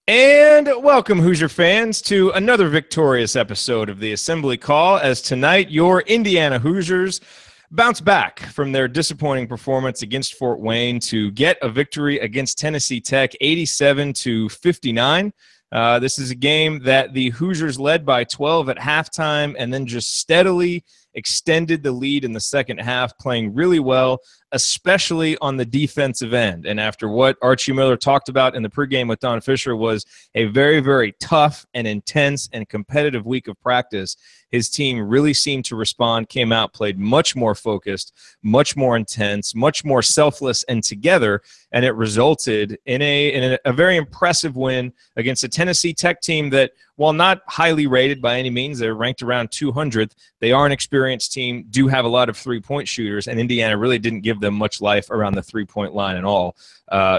And welcome, Hoosier fans, to another victorious episode of the Assembly Call, as tonight your Indiana Hoosiers bounce back from their disappointing performance against Fort Wayne to get a victory against Tennessee Tech, 87-59. This is a game that the Hoosiers led by 12 at halftime and then just steadily extended the lead in the second half, playing really well, especially on the defensive end. And after what Archie Miller talked about in the pregame with Don Fisher was a very, very tough and intense and competitive week of practice, his team really seemed to respond, came out, played much more focused, much more intense, much more selfless and together, and it resulted in a very impressive win against a Tennessee Tech team that, while not highly rated by any means, they're ranked around 200th. They are an experienced team, do have a lot of three-point shooters, and Indiana really didn't give them much life around the three-point line at all.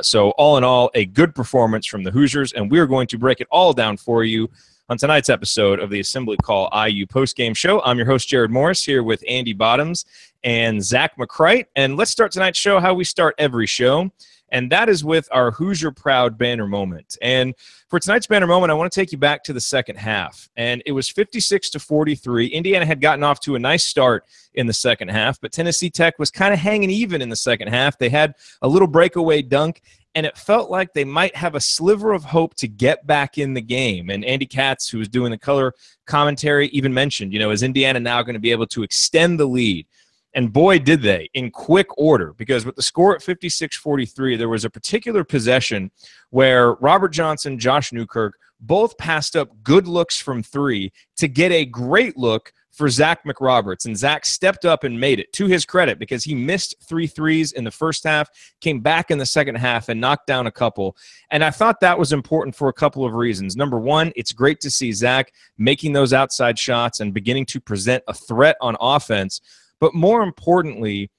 So all in all, a good performance from the Hoosiers, and we're going to break it all down for you on tonight's episode of the Assembly Call IU postgame show. I'm your host, Jerod Morris, here with Andy Bottoms and Zach McCrite. And let's start tonight's show how we start every show, and that is with our Hoosier Proud banner moment. And for tonight's banner moment, I want to take you back to the second half. And it was 56-43. Indiana had gotten off to a nice start in the second half, but Tennessee Tech was kind of hanging even in the second half. They had a little breakaway dunk, and it felt like they might have a sliver of hope to get back in the game. And Andy Katz, who was doing the color commentary, even mentioned, is Indiana now going to be able to extend the lead? And boy, did they, in quick order, because with the score at 56-43, there was a particular possession where Robert Johnson, Josh Newkirk, both passed up good looks from three to get a great look for Zach McRoberts. And Zach stepped up and made it, to his credit, because he missed 3 threes in the first half, came back in the second half and knocked down a couple. And I thought that was important for a couple of reasons. Number one, it's great to see Zach making those outside shots and beginning to present a threat on offense. But more importantly,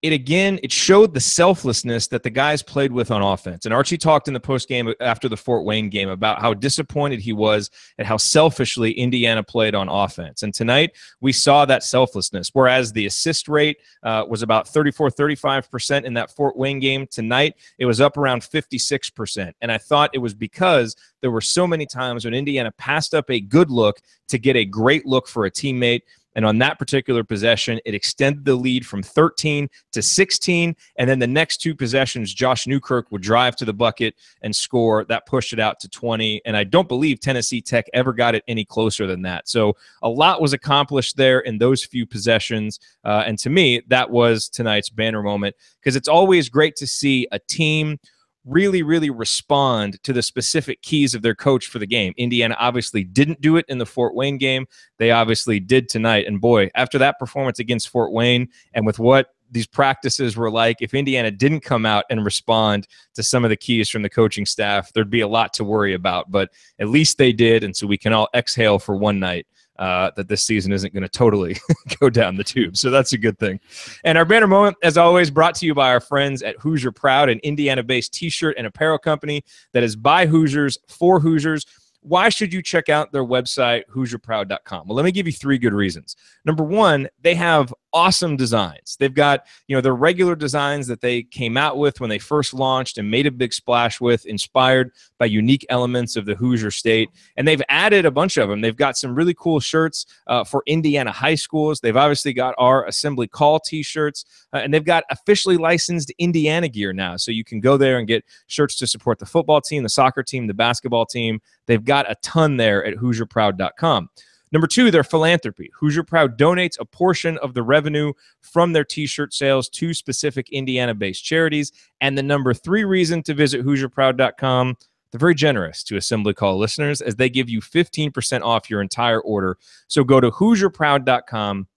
it showed the selflessness that the guys played with on offense. And Archie talked in the postgame after the Fort Wayne game about how disappointed he was at how selfishly Indiana played on offense. And tonight we saw that selflessness, whereas the assist rate was about 34-35% in that Fort Wayne game. Tonight it was up around 56%. And I thought it was because there were so many times when Indiana passed up a good look to get a great look for a teammate. And on that particular possession, it extended the lead from 13 to 16. And then the next two possessions, Josh Newkirk would drive to the bucket and score. That pushed it out to 20. And I don't believe Tennessee Tech ever got it any closer than that. So a lot was accomplished there in those few possessions. And to me, that was tonight's banner moment, because it's always great to see a team really, really respond to the specific keys of their coach for the game. Indiana obviously didn't do it in the Fort Wayne game. They obviously did tonight. And boy, after that performance against Fort Wayne and with what these practices were like, if Indiana didn't come out and respond to some of the keys from the coaching staff, there'd be a lot to worry about. But at least they did, and so we can all exhale for one night that this season isn't going to totally go down the tube. So that's a good thing. And our banner moment, as always, brought to you by our friends at Hoosier Proud, an Indiana-based T-shirt and apparel company that is by Hoosiers for Hoosiers. Why should you check out their website, HoosierProud.com? Well, let me give you 3 good reasons. Number one, they have awesome designs. They've got, their regular designs that they came out with when they first launched and made a big splash with, inspired by unique elements of the Hoosier State. And they've added a bunch of them. They've got some really cool shirts for Indiana high schools. They've obviously got our Assembly Call T-shirts, and they've got officially licensed Indiana gear now. So you can go there and get shirts to support the football team, the soccer team, the basketball team. They've got a ton there at HoosierProud.com. Number 2, their philanthropy. Hoosier Proud donates a portion of the revenue from their T-shirt sales to specific Indiana-based charities. And the number 3 reason to visit HoosierProud.com, they're very generous to Assembly Call listeners, as they give you 15% off your entire order. So go to HoosierProud.com,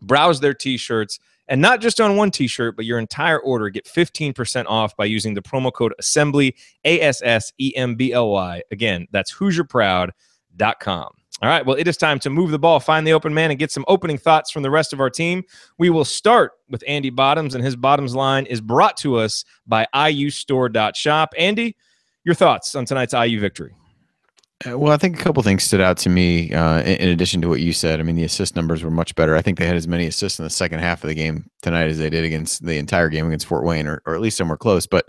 browse their T-shirts, and not just on one T-shirt, but your entire order, get 15% off by using the promo code ASSEMBLY, ASSEMBLY. Again, that's HoosierProud.com. All right, well, it is time to move the ball, find the open man, and get some opening thoughts from the rest of our team. We will start with Andy Bottoms, and his Bottoms line is brought to us by IUstore.shop. Andy, your thoughts on tonight's IU victory? Well, I think a couple things stood out to me in addition to what you said. I mean, the assist numbers were much better. I think they had as many assists in the second half of the game tonight as they did against the entire game against Fort Wayne, or at least somewhere close. But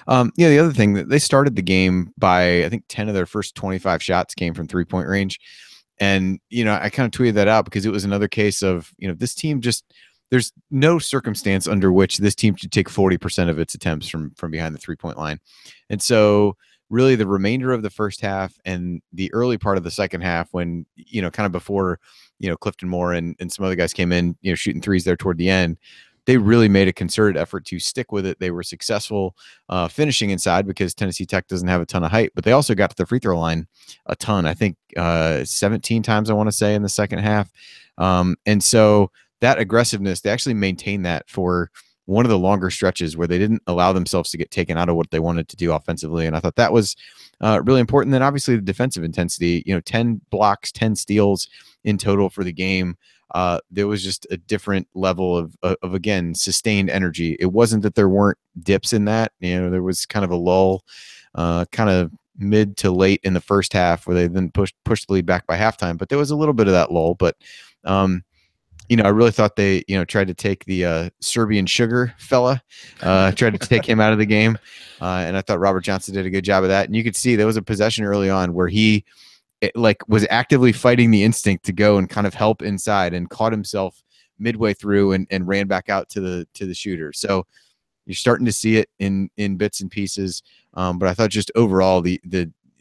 yeah, the other thing that they started the game by, I think 10 of their first 25 shots came from 3-point range. And, I kind of tweeted that out because it was another case of, this team just, there's no circumstance under which this team should take 40% of its attempts from behind the 3-point line. And so really the remainder of the first half and the early part of the second half when, kind of before, Clifton Moore and some other guys came in, shooting threes there toward the end, they really made a concerted effort to stick with it. They were successful finishing inside because Tennessee Tech doesn't have a ton of height, but they also got to the free throw line a ton. I think 17 times, I want to say, in the second half. And so that aggressiveness, they actually maintained that for one of the longer stretches where they didn't allow themselves to get taken out of what they wanted to do offensively. And I thought that was really important. Then obviously the defensive intensity, 10 blocks, 10 steals in total for the game. There was just a different level of again, sustained energy. It wasn't that there weren't dips in that. There was kind of a lull, kind of mid to late in the first half where they then pushed the lead back by halftime. But there was a little bit of that lull. But I really thought they, tried to take the Serbian sugar fella, tried to take him out of the game. And I thought Robert Johnson did a good job of that. And you could see there was a possession early on where he was actively fighting the instinct to go and kind of help inside and caught himself midway through and ran back out to the shooter. So you're starting to see it in bits and pieces. But I thought just overall the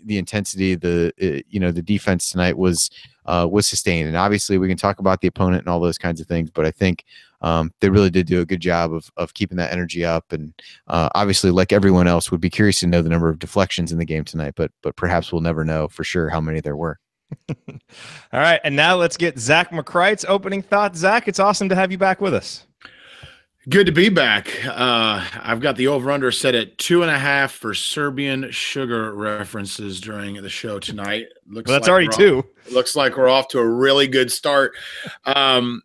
intensity, the defense tonight was sustained. And obviously we can talk about the opponent and all those kinds of things, but I think they really did do a good job of keeping that energy up. And obviously, like everyone else, would be curious to know the number of deflections in the game tonight, but perhaps we'll never know for sure how many there were. All right. And now let's get Zach McCrite's opening thoughts. Zach, it's awesome to have you back with us. Good to be back. I've got the over-under set at 2.5 for Serbian sugar references during the show tonight. Looks well, that's like already 2. Looks like we're off to a really good start. I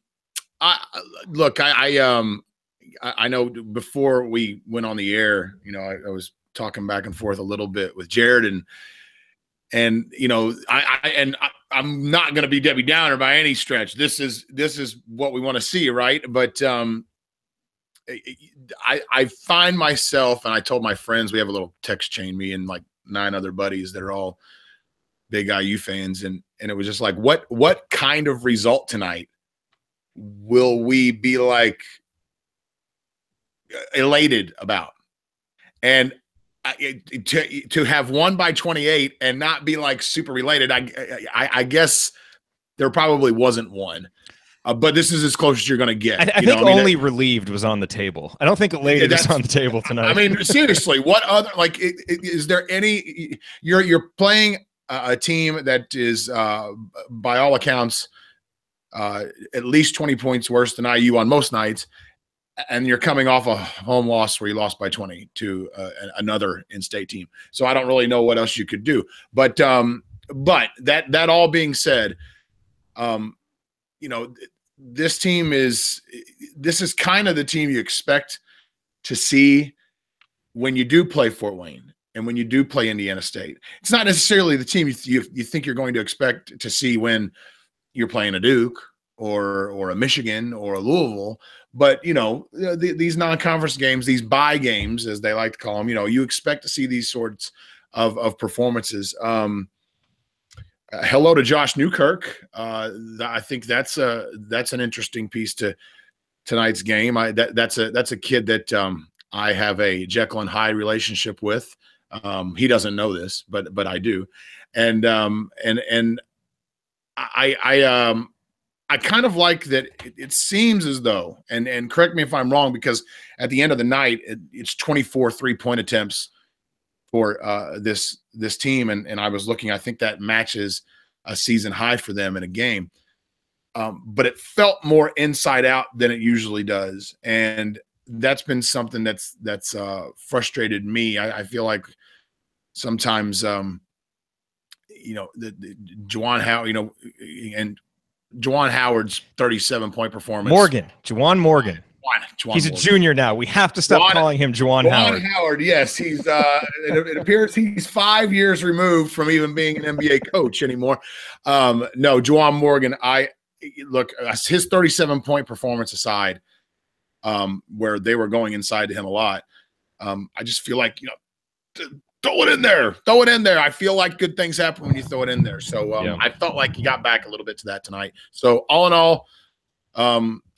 know before we went on the air, I was talking back and forth a little bit with Jerod, and I'm not going to be Debbie Downer by any stretch. This is what we want to see, right? But I find myself, and I told my friends, we have a little text chain, me and like 9 other buddies that are all big IU fans, and it was just like, what kind of result tonight will we be like elated about? And to have won by 28 and not be like super related, I guess there probably wasn't one. But this is as close as you're going to get. I think only relieved was on the table. I don't think elated is on the table tonight. I mean, seriously, what other, like, is there any, you're playing a team that is, by all accounts, at least 20 points worse than IU on most nights, and you're coming off a home loss where you lost by 20 to another in-state team. So I don't really know what else you could do. But that all being said, this is kind of the team you expect to see when you do play Fort Wayne and when you do play Indiana State. It's not necessarily the team you think you're going to expect to see when you're playing a Duke or a Michigan or a Louisville. But, these non-conference games, these bye games, as they like to call them, you expect to see these sorts of performances. Hello to Josh Newkirk. I think that's an interesting piece to tonight's game. That's a kid that I have a Jekyll and Hyde relationship with. He doesn't know this, but I do, and I kind of like that. It seems as though, and correct me if I'm wrong, because at the end of the night, it's 24 3-point attempts for this team, and I was looking. I think that matches a season high for them in a game, but it felt more inside out than it usually does, and that's been something that's frustrated me. I feel like sometimes, the Juwan Howard, and Juwan Howard's 37-point performance. Juwan Morgan. Juwan He's a Morgan. junior now. We have to stop calling him Juwan Howard. Howard, yes. He's it appears he's 5 years removed from even being an NBA coach anymore. No, Juwan Morgan, look, his 37-point performance aside, where they were going inside to him a lot. I just feel like, throw it in there. Throw it in there. I feel like good things happen when you throw it in there. So I felt like he got back a little bit to that tonight. So all in all,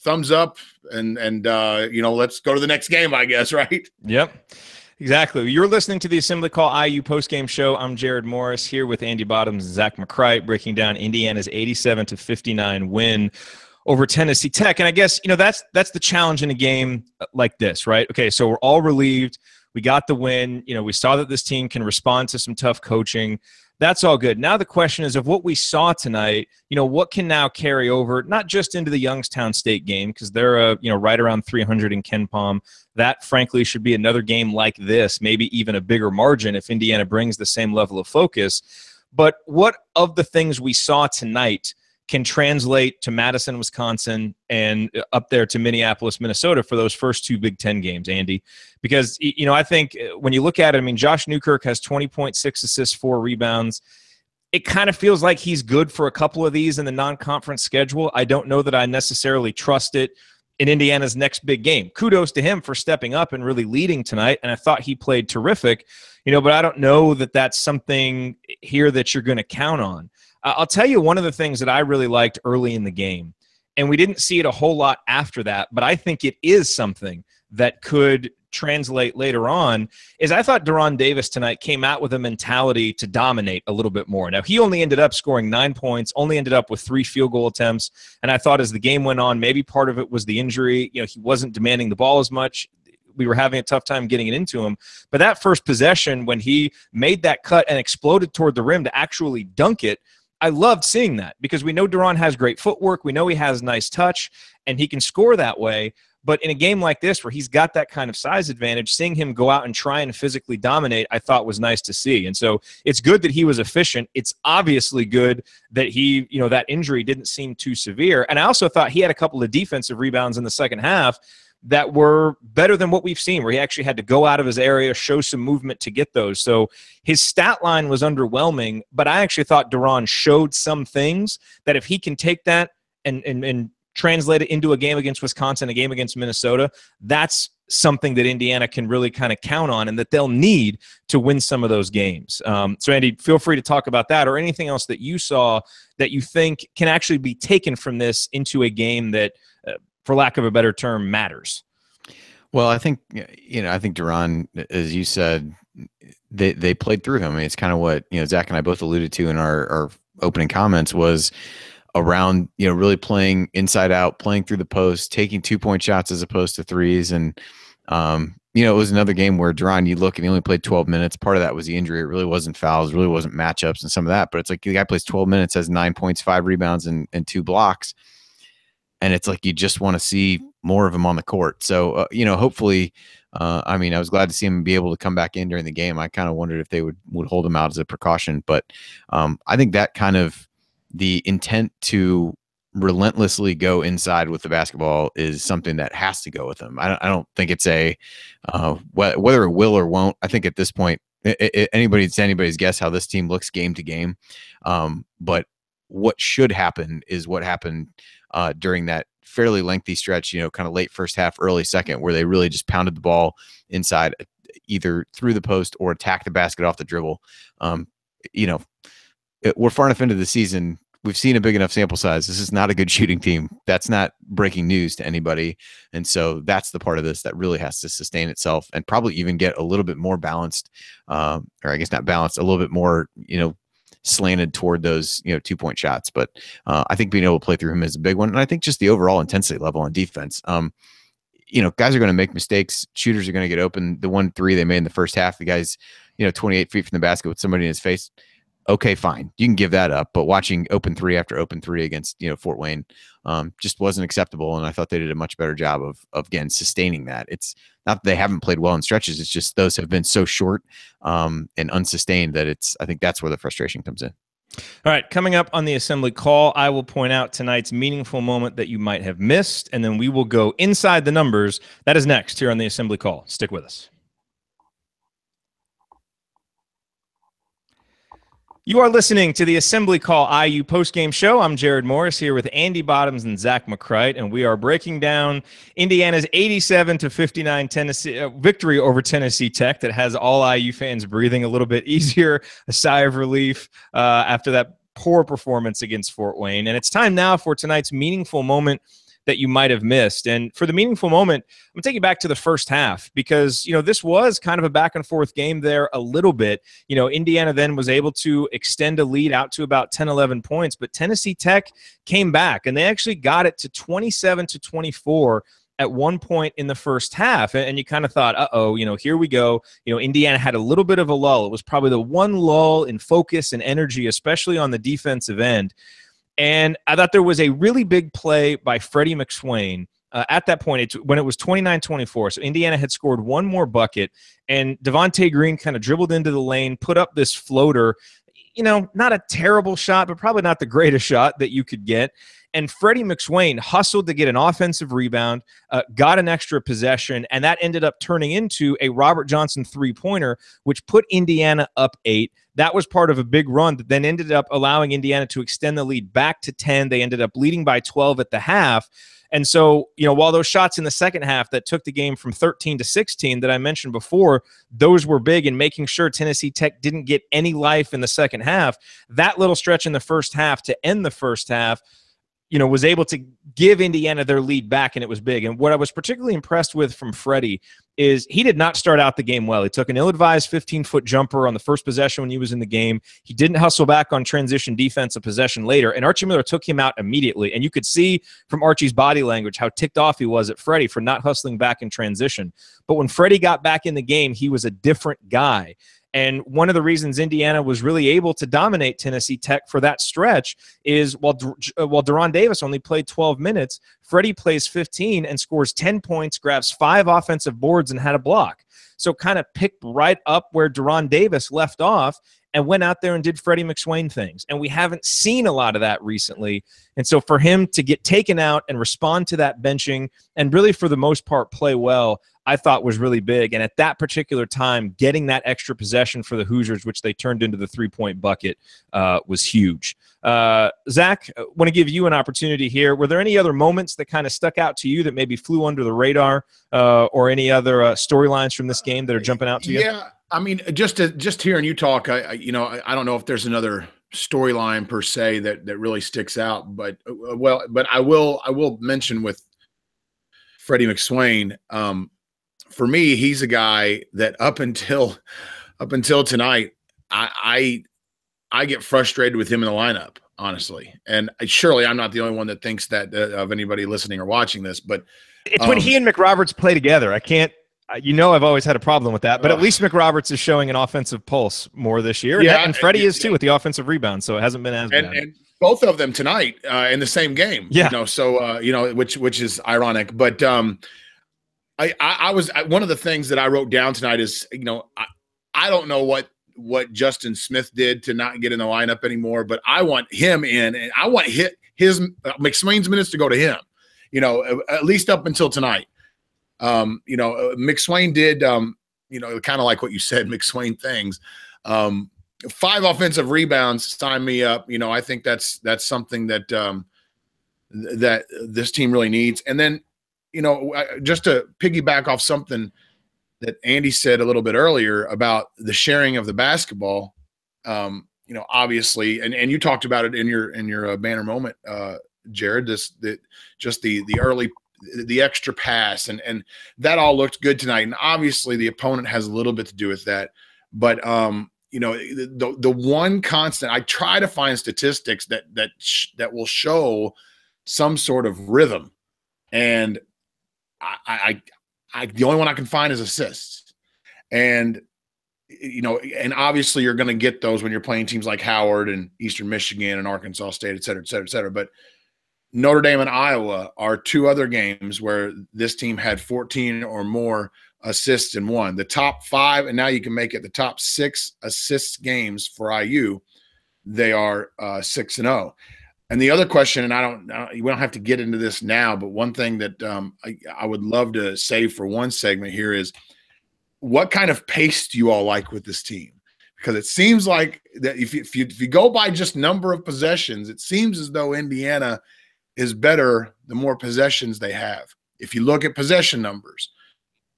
thumbs up, and let's go to the next game, I guess, right? Yep. Exactly. You're listening to the Assembly Call IU postgame show. I'm Jerod Morris here with Andy Bottoms and Zach McCrite, breaking down Indiana's 87-59 win over Tennessee Tech. And I guess, that's the challenge in a game like this, right? Okay, so we're all relieved. We got the win. We saw that this team can respond to some tough coaching. That's all good. Now the question is, of what we saw tonight, what can now carry over, not just into the Youngstown State game, because they're right around 300 in KenPom. That, frankly, should be another game like this, maybe even a bigger margin if Indiana brings the same level of focus. But what of the things we saw tonight can translate to Madison, Wisconsin, and up there to Minneapolis, Minnesota for those first two Big Ten games, Andy? Because, I think when you look at it, Josh Newkirk has 20.6 assists, 4 rebounds. It kind of feels like he's good for a couple of these in the non-conference schedule. I don't know that I necessarily trust it in Indiana's next big game. Kudos to him for stepping up and really leading tonight, and I thought he played terrific, but I don't know that that's something here that you're going to count on. I'll tell you one of the things that I really liked early in the game, and we didn't see it a whole lot after that, but I think it is something that could translate later on, is I thought Deron Davis tonight came out with a mentality to dominate a little bit more. Now, he only ended up scoring 9 points, only ended up with 3 field goal attempts, and I thought as the game went on, maybe part of it was the injury. He wasn't demanding the ball as much. We were having a tough time getting it into him. But that first possession, when he made that cut and exploded toward the rim to actually dunk it, I loved seeing that, because we know Deron has great footwork. We know he has nice touch, and he can score that way. But in a game like this where he's got that kind of size advantage, seeing him go out and try and physically dominate, I thought was nice to see. And so it's good that he was efficient. It's obviously good that he, that injury didn't seem too severe. And I also thought he had a couple of defensive rebounds in the second half that were better than what we've seen, where he actually had to go out of his area, show some movement to get those. So his stat line was underwhelming, but I actually thought Deron showed some things that if he can take that and translate it into a game against Wisconsin, a game against Minnesota, that's something that Indiana can really kind of count on and that they'll need to win some of those games. So, Andy, feel free to talk about that or anything else that you saw that you think can actually be taken from this into a game that, for lack of a better term, matters. Well, I think Deron, as you said, they played through him. It's kind of what, Zach and I both alluded to in our opening comments, was around, really playing inside out, playing through the post, taking 2-point shots as opposed to threes. And, it was another game where Deron, you look and he only played 12 minutes. Part of that was the injury. It really wasn't fouls, really wasn't matchups and some of that. But it's like the guy plays 12 minutes, has 9 points, 5 rebounds, and 2 blocks. And it's like you just want to see more of him on the court. So, hopefully, I was glad to see him be able to come back in during the game. I kind of wondered if they would hold him out as a precaution. But I think that kind of the intent to relentlessly go inside with the basketball is something that has to go with him. I don't think it's a whether it will or won't. I think at this point, it's anybody's guess how this team looks game to game. But what should happen is what happened during that fairly lengthy stretch, kind of late first half, early second, where they really just pounded the ball inside, either through the post or attacked the basket off the dribble. We're far enough into the season. We've seen a big enough sample size. This is not a good shooting team. That's not breaking news to anybody. And so that's the part of this that really has to sustain itself and probably even get a little bit more balanced, or I guess not balanced, a little bit more, slanted toward those, 2-point shots. But I think being able to play through him is a big one. And I think just the overall intensity level on defense. Guys are going to make mistakes. Shooters are going to get open. The 1-3 they made in the first half, the guy's, 28 feet from the basket with somebody in his face. Okay, fine. You can give that up. But watching open 3 after open 3 against, Fort Wayne just wasn't acceptable. And I thought they did a much better job of again, sustaining that. It's not that they haven't played well in stretches. It's just those have been so short and unsustained that I think that's where the frustration comes in. All right, coming up on the assembly call, I will point out tonight's meaningful moment that you might have missed, and then we will go inside the numbers. That is next here on the assembly call. Stick with us. You are listening to the Assembly Call IU postgame show. I'm Jerod Morris here with Andy Bottoms and Zach McCrite, and we are breaking down Indiana's 87-59 Tennessee victory over Tennessee Tech that has all IU fans breathing a little bit easier, a sigh of relief after that poor performance against Fort Wayne. And it's time now for tonight's meaningful moment that you might have missed. And for the meaningful moment, I'm going to take you back to the first half because, this was kind of a back and forth game there a little bit. Indiana then was able to extend a lead out to about 10, 11 points, but Tennessee Tech came back and they actually got it to 27-24 at one point in the first half. And you kind of thought, here we go. Indiana had a little bit of a lull. It was probably the one lull in focus and energy, especially on the defensive end. And I thought there was a really big play by Freddie McSwain at that point when it was 29-24. So Indiana had scored one more bucket, and Devontae Green kind of dribbled into the lane, put up this floater, not a terrible shot, but probably not the greatest shot that you could get. And Freddie McSwain hustled to get an offensive rebound, got an extra possession, and that ended up turning into a Robert Johnson three-pointer, which put Indiana up 8. That was part of a big run that then ended up allowing Indiana to extend the lead back to 10. They ended up leading by 12 at the half. And so, while those shots in the second half that took the game from 13-16 that I mentioned before, those were big in making sure Tennessee Tech didn't get any life in the second half. That little stretch in the first half to end the first half, was able to give Indiana their lead back, and it was big. And what I was particularly impressed with from Freddie is he did not start out the game well. He took an ill-advised 15-foot jumper on the first possession when he was in the game. He didn't hustle back on transition defense a possession later, and Archie Miller took him out immediately. And you could see from Archie's body language how ticked off he was at Freddie for not hustling back in transition. But when Freddie got back in the game, he was a different guy. And one of the reasons Indiana was really able to dominate Tennessee Tech for that stretch is while Deron Davis only played 12 minutes, Freddie plays 15 and scores 10 points, grabs 5 offensive boards, and had a block. So kind of picked right up where Deron Davis left off and went out there and did Freddie McSwain things. And we haven't seen a lot of that recently. And so for him to get taken out and respond to that benching and really for the most part play well, I thought was really big. And at that particular time, getting that extra possession for the Hoosiers, which they turned into the three-point bucket, was huge. Zach, I want to give you an opportunity here. Were there any other moments that kind of stuck out to you that maybe flew under the radar or any other storylines from this game that are jumping out to you? Yeah, I mean, just hearing you talk, I don't know if there's another storyline per se that really sticks out, but I will mention with Freddie McSwain. For me, he's a guy that up until tonight, I get frustrated with him in the lineup, honestly. And surely I'm not the only one that thinks that of anybody listening or watching this. But it's when he and McRoberts play together. I can't. I've always had a problem with that. But at least McRoberts is showing an offensive pulse more this year. Yeah, and Freddie is too with the offenve rebound, so it hasn't been as bad. And both of them tonight in the same game. Yeah. Which is ironic. But I was one of the things that I wrote down tonight is, I don't know what Justin Smith did to not get in the lineup anymore, but I want him in, and I want his McSwain's minutes to go to him, at least up until tonight. McSwain did, kind of like what you said, McSwain things. 5 offensive rebounds, sign me up. I think that's something that that this team really needs. And then, just to piggyback off something that Andy said a little bit earlier about the sharing of the basketball, obviously, and you talked about it in your banner moment, Jerod, the extra pass and that all looked good tonight. And obviously the opponent has a little bit to do with that. But, the one constant, I try to find statistics that will show some sort of rhythm. And I the only one I can find is assists. And, and obviously you're going to get those when you're playing teams like Howard and Eastern Michigan and Arkansas State, et cetera, et cetera, et cetera. But Notre Dame and Iowa are 2 other games where this team had 14 or more assists in one. The top 5, and now you can make it the top 6 assists games for IU they are 6-0. And the other question, and we don't have to get into this now, but one thing that I would love to save for one segment here is, what kind of pace do you all like with this team? Because it seems like that if you go by just number of possessions, it seems as though Indiana is better the more possessions they have, if you look at possession numbers.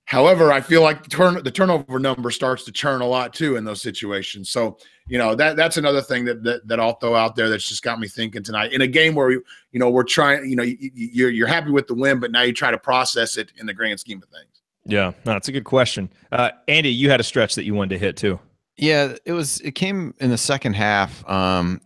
However, I feel like the turnover number starts to churn a lot too in those situations. So, that's another thing that I'll throw out there that's just got me thinking tonight. In a game where we're trying, you're happy with the win, but now you try to process it in the grand scheme of things. Yeah, no, that's a good question. Andy, you had a stretch that you wanted to hit too. Yeah, it came in the second half.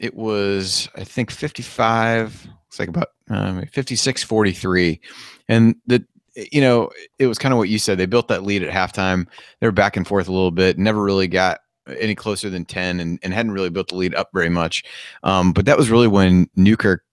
It was, I think, 55. It's like about 56-43, and it was kind of what you said. They built that lead at halftime. They were back and forth a little bit, never really got any closer than 10, and hadn't really built the lead up very much. But that was really when Newkirk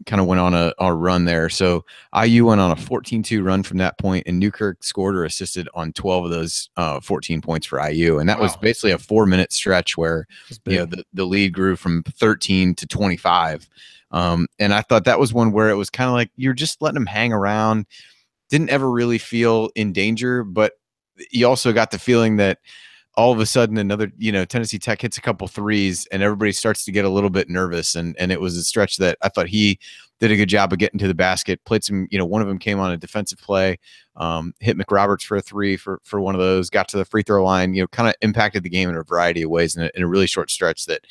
kind of went on a run there. So IU went on a 14-2 run from that point, and Newkirk scored or assisted on 12 of those 14 points for IU. And that was basically a 4-minute stretch where the lead grew from 13 to 25. And I thought that was one where it was kind of like you're just letting them hang around. Didn't ever really feel in danger, but you also got the feeling that all of a sudden another, Tennessee Tech hits a couple threes and everybody starts to get a little bit nervous. And it was a stretch that I thought he did a good job of getting to the basket, played some, one of them came on a defensive play, hit McRoberts for a three for one of those, got to the free throw line, kind of impacted the game in a variety of ways in a really short stretch that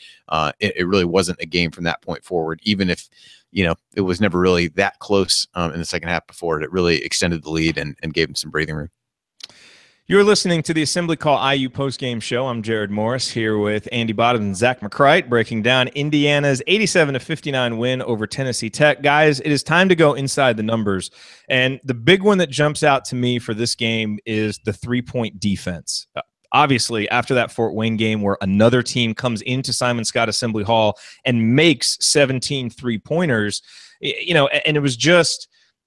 it really wasn't a game from that point forward, even if, it was never really that close in the second half before it really extended the lead and gave him some breathing room. You're listening to the Assembly Call IU postgame show. I'm Jerod Morris here with Andy Bottom and Zach McCrite, breaking down Indiana's 87-59 win over Tennessee Tech. Guys, it is time to go inside the numbers. And the big one that jumps out to me for this game is the three-point defense. Obviously, after that Fort Wayne game where another team comes into Simon Scott Assembly Hall and makes 17 three-pointers, and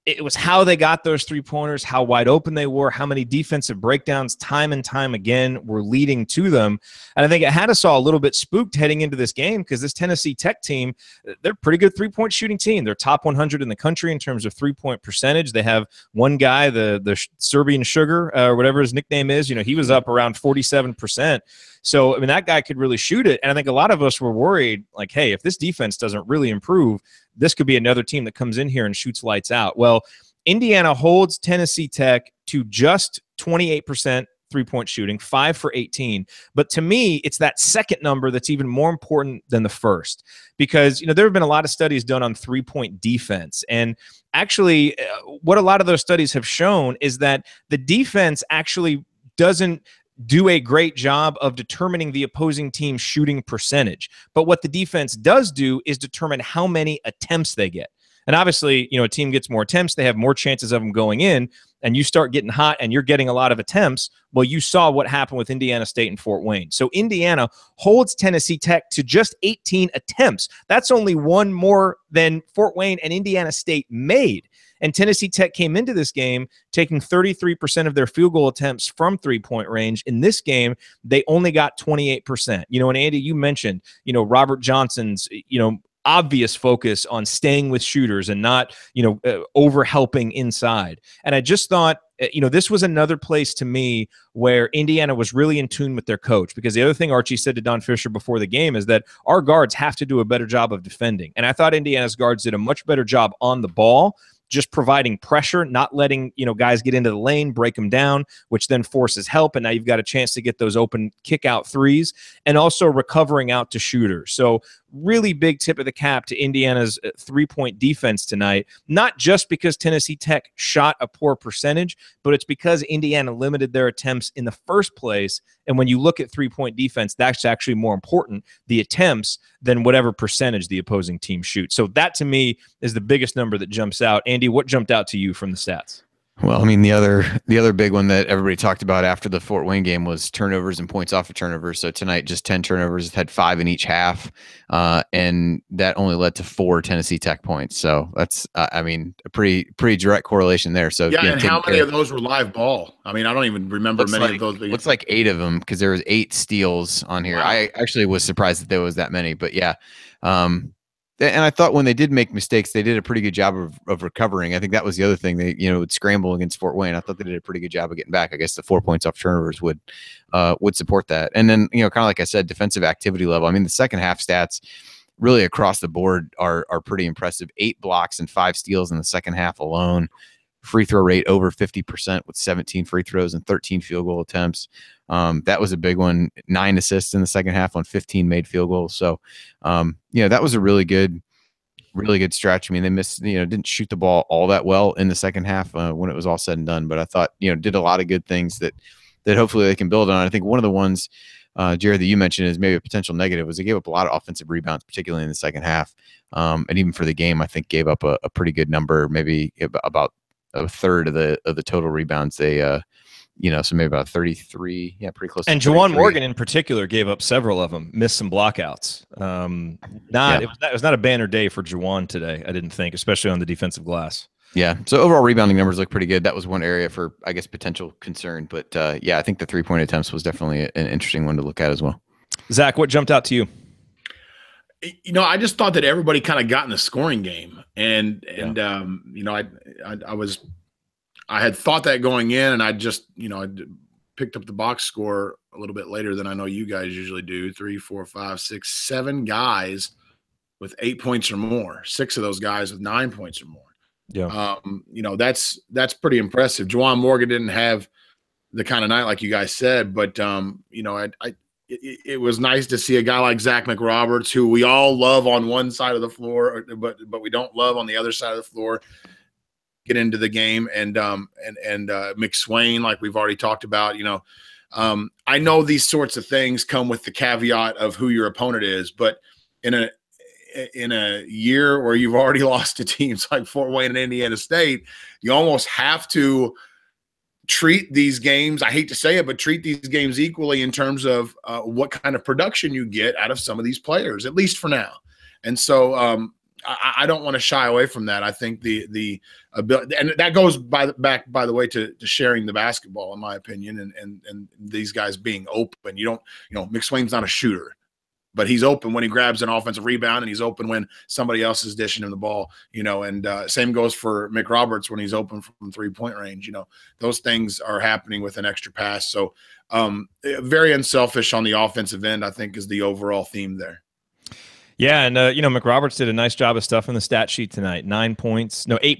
it was how they got those three-pointers, how wide open they were, how many defensive breakdowns time and time again were leading to them. And I think it had us all a little bit spooked heading into this game because this Tennessee Tech team, they're a pretty good three-point shooting team. They're top 100 in the country in terms of three-point percentage. They have one guy, the Serbian Sugar, or whatever his nickname is, he was up around 47%. So, that guy could really shoot it. And I think a lot of us were worried, like, hey, if this defense doesn't really improve, this could be another team that comes in here and shoots lights out. Well, Indiana holds Tennessee Tech to just 28% three-point shooting, 5 for 18. But to me, it's that second number that's even more important than the first because, there have been a lot of studies done on three-point defense. And actually, what a lot of those studies have shown is that the defense actually doesn't do a great job of determining the opposing team's shooting percentage. But what the defense does do is determine how many attempts they get. And obviously, a team gets more attempts, they have more chances of them going in, and you start getting hot and you're getting a lot of attempts. Well, you saw what happened with Indiana State and Fort Wayne. So Indiana holds Tennessee Tech to just 18 attempts. That's only one more than Fort Wayne and Indiana State made. And Tennessee Tech came into this game taking 33% of their field goal attempts from three-point range. In this game, they only got 28%. And Andy, you mentioned, Robert Johnson's, obvious focus on staying with shooters and not, over helping inside. And I just thought, this was another place to me where Indiana was really in tune with their coach, because the other thing Archie said to Don Fisher before the game is that our guards have to do a better job of defending. And I thought Indiana's guards did a much better job on the ball, just providing pressure, not letting, guys get into the lane, break them down, which then forces help. And now you've got a chance to get those open kick out threes and also recovering out to shooters. So really big tip of the cap to Indiana's three-point defense tonight, not just because Tennessee Tech shot a poor percentage, but it's because Indiana limited their attempts in the first place. And when you look at three-point defense, that's actually more important, the attempts, than whatever percentage the opposing team shoots. So that, to me, is the biggest number that jumps out. Andy, what jumped out to you from the stats? Well, I mean, the other big one that everybody talked about after the Fort Wayne game was turnovers and points off of turnovers. So tonight, just 10 turnovers, had 5 in each half, and that only led to 4 Tennessee Tech points. So that's, I mean, a pretty direct correlation there. So Yeah, and how many of those were live ball? I mean, I don't even remember many of those. Looks like 8 of them because there was 8 steals on here. Wow. I actually was surprised that there was that many, but yeah. And I thought when they did make mistakes, they did a pretty good job of recovering. I think that was the other thing. They, would scramble against Fort Wayne. I thought they did a pretty good job of getting back. I guess the 4 points off turnovers would support that. And then, kind of like I said, defensive activity level. I mean, the second half stats really across the board are pretty impressive. 8 blocks and 5 steals in the second half alone. Free throw rate over 50% with 17 free throws and 13 field goal attempts. That was a big one. 9 assists in the second half on 15 made field goals. So, that was a really good stretch. I mean, they missed, didn't shoot the ball all that well in the second half when it was all said and done. But I thought, did a lot of good things that hopefully they can build on. I think one of the ones, Jerod, that you mentioned is maybe a potential negative was they gave up a lot of offensive rebounds, particularly in the second half. And even for the game, I think gave up a pretty good number, maybe about a third of the total rebounds. They, so maybe about 33, pretty close. And Juwan Morgan in particular gave up several of them, missed some blockouts. It was not a banner day for Juwan today, I didn't think, especially on the defensive glass. Yeah. So overall rebounding numbers look pretty good. That was one area for, I guess, potential concern. But I think the 3-point attempts was definitely an interesting one to look at as well. Zach, what jumped out to you? I just thought that everybody kind of got in the scoring game, and I had thought that going in, and I just I picked up the box score a little bit later than I know you guys usually do. 3, 4, 5, 6, 7 guys with 8 points or more. 6 of those guys with 9 points or more. Yeah. That's pretty impressive. Juwan Morgan didn't have the kind of night like you guys said, but it was nice to see a guy like Zach McRoberts, who we all love on one side of the floor, but we don't love on the other side of the floor, get into the game. And McSwain, like we've already talked about, I know these sorts of things come with the caveat of who your opponent is, but in a year where you've already lost to teams like Fort Wayne and Indiana State, you almost have to treat these games, I hate to say it, but treat these games equally in terms of what kind of production you get out of some of these players, at least for now. And so I don't want to shy away from that. I think the ability, and that goes back, by the way, to sharing the basketball, in my opinion, and these guys being open. McSwain's not a shooter, but he's open when he grabs an offensive rebound, and he's open when somebody else is dishing him the ball, and same goes for McRoberts when he's open from 3-point range. Those things are happening with an extra pass. So very unselfish on the offensive end, I think, is the overall theme there. Yeah, and McRoberts did a nice job of stuff in the stat sheet tonight. 8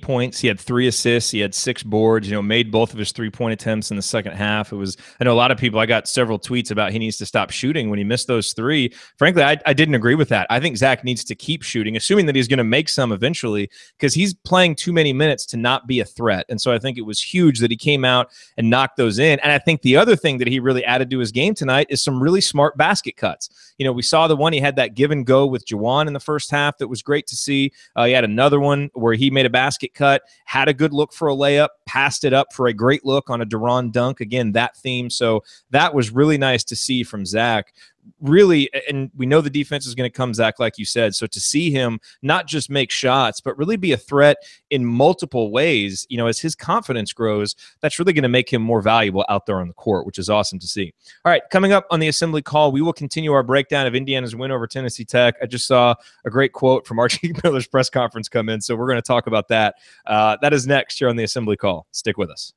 points. He had 3 assists. He had 6 boards. Made both of his 3-point attempts in the second half. I know a lot of people. I got several tweets about he needs to stop shooting when he missed those 3. Frankly, I didn't agree with that. I think Zach needs to keep shooting, assuming that he's going to make some eventually, because he's playing too many minutes to not be a threat. And so I think it was huge that he came out and knocked those in. And I think the other thing that he really added to his game tonight is some really smart basket cuts. We saw the one he had that give and go with Juwan in the first half that was great to see. He had another one where he made a basket cut, had a good look for a layup, passed it up for a great look on a Duran dunk. Again, that theme. So that was really nice to see from Zach. Really, and we know the defense is going to come, Zach, like you said. So to see him not just make shots, but really be a threat in multiple ways, as his confidence grows, that's really going to make him more valuable out there on the court, which is awesome to see. All right, coming up on the Assembly Call, we will continue our breakdown of Indiana's win over Tennessee Tech. I just saw a great quote from Archie Miller's press conference come in, so we're going to talk about that. That is next here on the Assembly Call. Stick with us.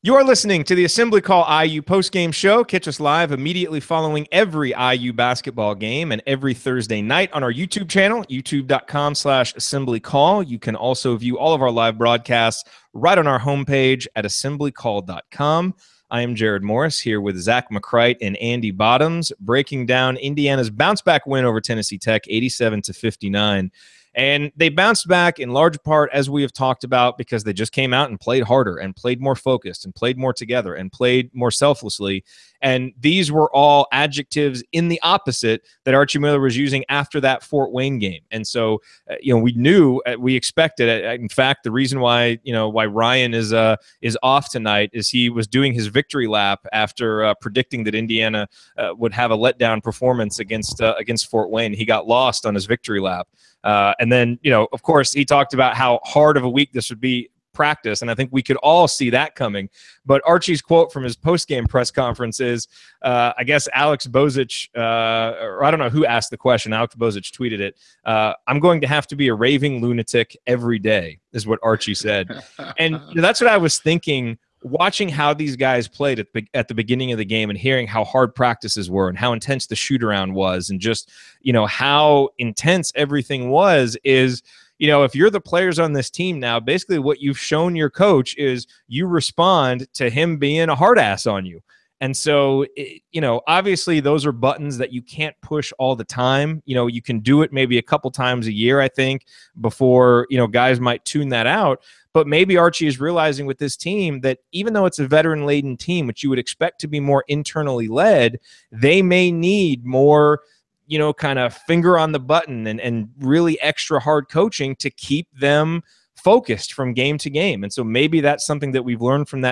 You are listening to the Assembly Call IU postgame show. Catch us live immediately following every IU basketball game and every Thursday night on our YouTube channel, youtube.com/assemblycall. You can also view all of our live broadcasts right on our homepage at assemblycall.com. I am Jerod Morris here with Zach McCrite and Andy Bottoms, breaking down Indiana's bounce-back win over Tennessee Tech, 87-59. And they bounced back in large part, as we have talked about, because they just came out and played harder and played more focused and played more together and played more selflessly. And these were all adjectives in the opposite that Archie Miller was using after that Fort Wayne game. And so, we knew, we expected it. In fact, the reason why, why Ryan is off tonight is he was doing his victory lap after predicting that Indiana would have a letdown performance against Fort Wayne. He got lost on his victory lap. And then, of course, he talked about how hard of a week this would be practice, and I think we could all see that coming. But Archie's quote from his post-game press conference is, I guess Alex Bozich, or I don't know who asked the question, Alex Bozich tweeted it, "I'm going to have to be a raving lunatic every day," is what Archie said. And that's what I was thinking, watching how these guys played at the beginning of the game and hearing how hard practices were and how intense the shoot-around was and just, how intense everything was is, if you're the players on this team now, basically what you've shown your coach is you respond to him being a hard ass on you. And so, obviously those are buttons that you can't push all the time. You can do it maybe a couple times a year, I think, before, guys might tune that out. But maybe Archie is realizing with this team that even though it's a veteran-laden team, which you would expect to be more internally led, they may need more kind of finger on the button and really extra hard coaching to keep them focused from game to game. And so maybe that's something that we've learned from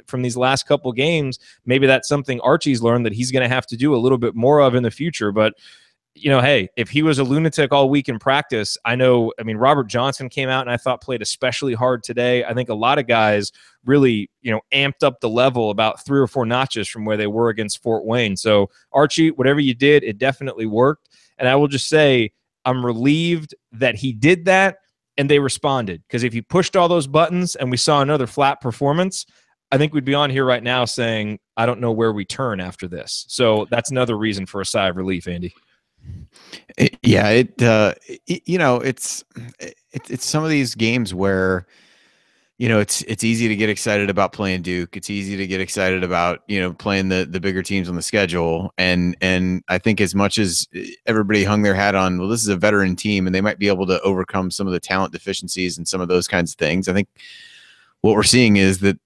from these last couple games. Maybe that's something Archie's learned that he's going to have to do a little bit more of in the future. But hey, if he was a lunatic all week in practice, Robert Johnson came out and I thought played especially hard today. I think a lot of guys really, amped up the level about 3 or 4 notches from where they were against Fort Wayne. So Archie, whatever you did, it definitely worked. And I will just say, I'm relieved that he did that and they responded, because if he pushed all those buttons and we saw another flat performance, I think we'd be on here right now saying, I don't know where we turn after this. So that's another reason for a sigh of relief, Andy. It's some of these games where, it's easy to get excited about playing Duke. It's easy to get excited about, playing the bigger teams on the schedule. And I think as much as everybody hung their hat on, well, this is a veteran team and they might be able to overcome some of the talent deficiencies and some of those kinds of things. I think what we're seeing is that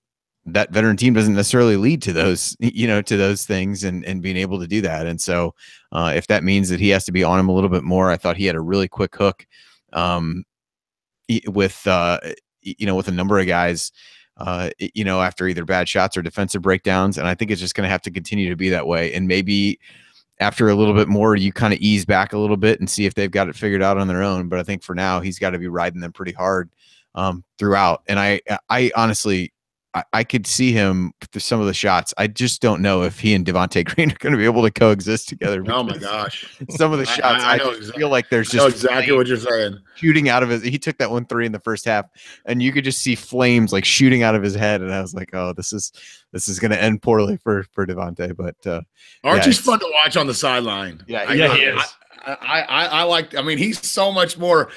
veteran team doesn't necessarily lead to those, to those things and being able to do that. And so if that means that he has to be on him a little bit more, I thought he had a really quick hook with a number of guys, after either bad shots or defensive breakdowns. And I think it's just going to have to continue to be that way. And maybe after a little bit more, you kind of ease back a little bit and see if they've got it figured out on their own. But I think for now, he's got to be riding them pretty hard throughout. And I honestly, I could see him through some of the shots. I just don't know if he and Devontae Green are going to be able to coexist together. Oh my gosh. Some of the shots, I feel like there's just exactly what you're saying. Shooting out of his, he took that 1-3 in the first half and you could just see flames like shooting out of his head. And I was like, oh, this is going to end poorly for Devontae. But Archie's fun to watch on the sideline. Yeah, he is. I like, he's so much more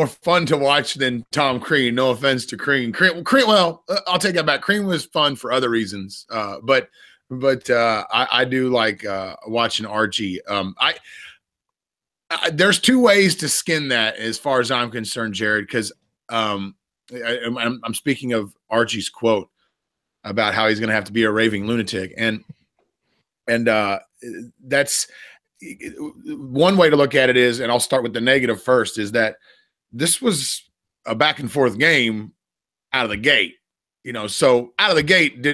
fun to watch than Tom Crean. No offense to Crean. Well, I'll take that back. Crean was fun for other reasons. But I do like watching Archie. There's 2 ways to skin that as far as I'm concerned, Jerod, because I'm speaking of Archie's quote about how he's going to have to be a raving lunatic. And that's one way to look at it is, and I'll start with the negative first, is that this was a back and forth game out of the gate. So out of the gate,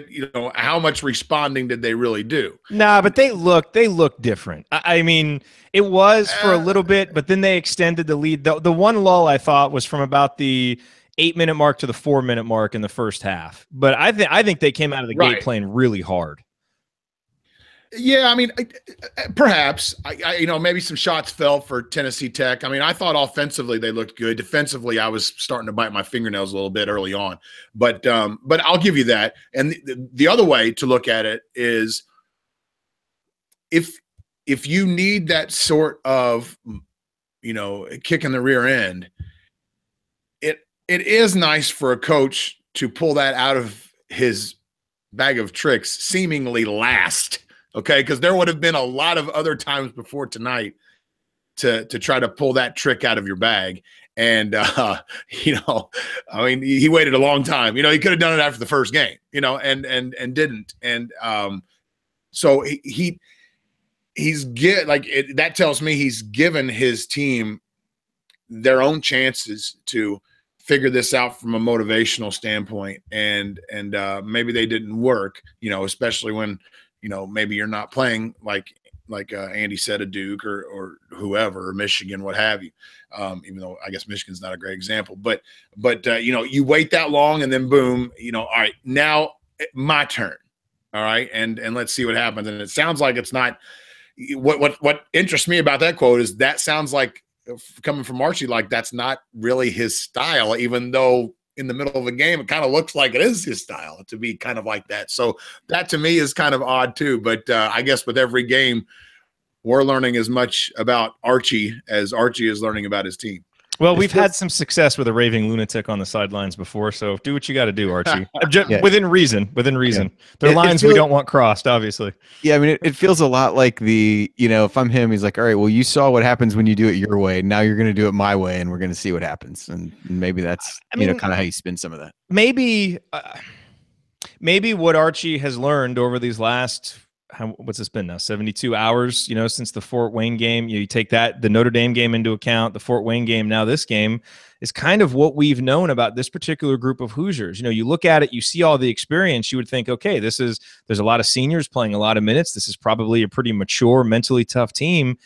how much responding did they really do? Nah, but they look different. It was for a little bit, but then they extended the lead. The one lull I thought was from about the 8-minute mark to the 4-minute mark in the first half. But I think they came out of the gate playing really hard. Yeah, perhaps. Maybe some shots fell for Tennessee Tech. I thought offensively they looked good. Defensively, I was starting to bite my fingernails a little bit early on. But I'll give you that. And the other way to look at it is if you need that sort of, kick in the rear end, it is nice for a coach to pull that out of his bag of tricks seemingly last. Okay, because there would have been a lot of other times before tonight to try to pull that trick out of your bag. And, you know, I mean, he waited a long time. You know, he could have done it after the first game, you know, and didn't. And so that tells me he's given his team their own chances to figure this out from a motivational standpoint. And maybe they didn't work, you know, especially when, you know, maybe you're not playing like Andy said, a Duke or whoever, or Michigan, what have you. Even though I guess Michigan's not a great example, but you know, you wait that long and then boom, you know, all right, now my turn. All right. And let's see what happens. And it sounds like it's not what interests me about that quote is that sounds like coming from Archie, like that's not really his style, even though in the middle of a game, it kind of looks like it is his style to be kind of like that. So that to me is kind of odd too. But I guess with every game, we're learning as much about Archie as Archie is learning about his team. Well, we've had some success with a raving lunatic on the sidelines before, so do what you got to do, Archie. Yeah. Within reason. Yeah. There are lines we don't want crossed, obviously. Yeah, I mean, it feels a lot like you know, if I'm him, he's like, all right, well, you saw what happens when you do it your way. Now you're going to do it my way, and we're going to see what happens. And maybe that's, you know, kind of how you spin some of that. Maybe what Archie has learned over these last what's this been now, 72 hours, you know, since the Fort Wayne game. You take that, the Notre Dame game into account, the Fort Wayne game, now this game is kind of what we've known about this particular group of Hoosiers. You know, you look at it, you see all the experience, you would think, okay, there's a lot of seniors playing a lot of minutes. This is probably a pretty mature, mentally tough team.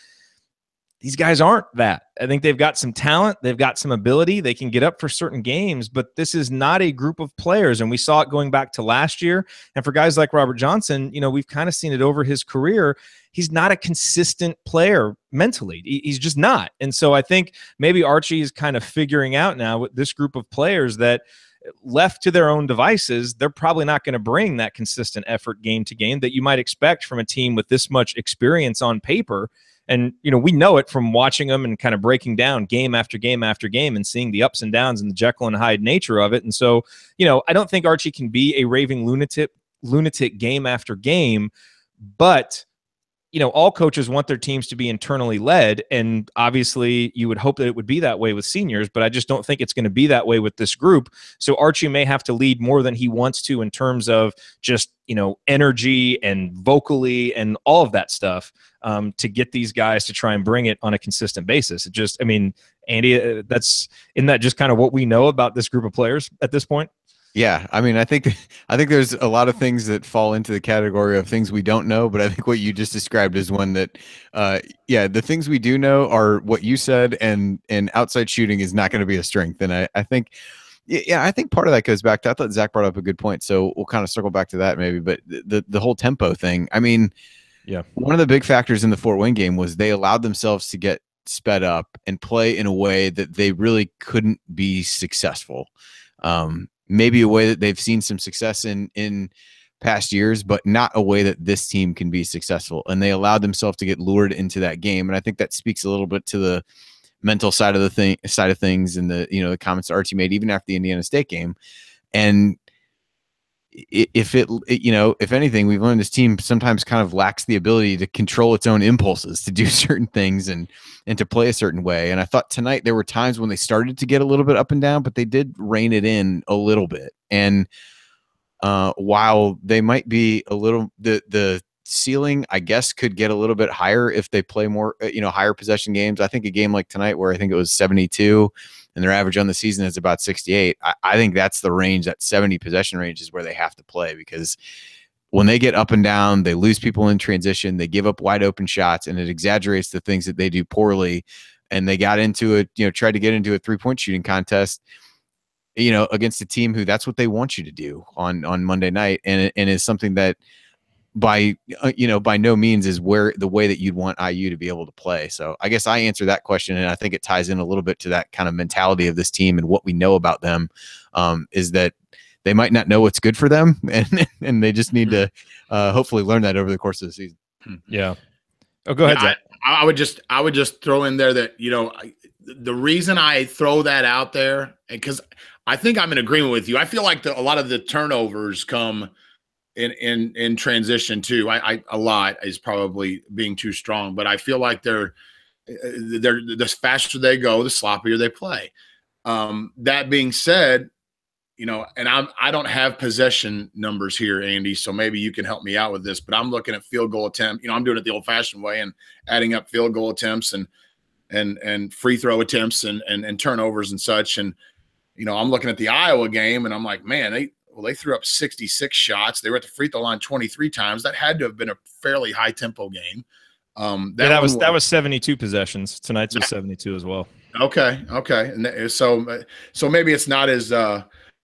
These guys aren't that. I think they've got some talent. They've got some ability. They can get up for certain games, but this is not a group of players. And we saw it going back to last year. And for guys like Robert Johnson, you know, we've kind of seen it over his career. He's not a consistent player mentally. He's just not. And so I think maybe Archie is kind of figuring out now with this group of players that left to their own devices, they're probably not going to bring that consistent effort game to game that you might expect from a team with this much experience on paper. And, you know, we know it from watching them and kind of breaking down game after game after game and seeing the ups and downs and the Jekyll and Hyde nature of it. And so, you know, I don't think Archie can be a raving lunatic game after game, but, you know, all coaches want their teams to be internally led. And obviously you would hope that it would be that way with seniors, but I just don't think it's going to be that way with this group. So Archie may have to lead more than he wants to in terms of just, you know, energy and vocally and all of that stuff to get these guys to try and bring it on a consistent basis. It just, I mean, Andy, isn't that just kind of what we know about this group of players at this point? Yeah, I mean, I think there's a lot of things that fall into the category of things we don't know, but I think what you just described is one that, the things we do know are what you said, and outside shooting is not going to be a strength. And I think, I think part of that goes back to, I thought Zach brought up a good point, so we'll kind of circle back to that maybe, but the whole tempo thing. I mean, yeah, one of the big factors in the Fort Wayne game was they allowed themselves to get sped up and play in a way that they really couldn't be successful. Maybe a way that they've seen some success in past years, but not a way that this team can be successful. And they allowed themselves to get lured into that game. And I think that speaks a little bit to the mental side of things and the, you know, the comments Archie made even after the Indiana State game. And if anything, we've learned this team sometimes kind of lacks the ability to control its own impulses, to do certain things and to play a certain way. And I thought tonight there were times when they started to get a little bit up and down, but they did rein it in a little bit. And while they might be a little, the ceiling, I guess, could get a little bit higher if they play more, higher possession games. I think a game like tonight where I think it was 72 and their average on the season is about 68. I think that's the range, that 70 possession range is where they have to play, because when they get up and down, they lose people in transition, they give up wide open shots, and it exaggerates the things that they do poorly. And they got into it, tried to get into a 3-point shooting contest, against a team who that's what they want you to do on Monday night. And is something that by no means is where the way that you'd want IU to be able to play. So I guess I answer that question, and I think it ties in a little bit to that kind of mentality of this team and what we know about them, is that they might not know what's good for them, and they just need to hopefully learn that over the course of the season. Yeah. Oh, go ahead, Zach. I would just throw in there that, the reason I throw that out there, because I think I'm in agreement with you. I feel like a lot of the turnovers come in transition too. A lot is probably being too strong, but I feel like they're, the faster they go, the sloppier they play. That being said, and I don't have possession numbers here, Andy, so maybe you can help me out with this, but I'm looking at field goal attempt. I'm doing it the old fashioned way and adding up field goal attempts and free throw attempts and turnovers and such. And, I'm looking at the Iowa game and I'm like, man, they threw up 66 shots. They were at the free throw line 23 times. That had to have been a fairly high tempo game. That was 72 possessions. Tonight's was 72 as well. Okay. And so maybe it's not as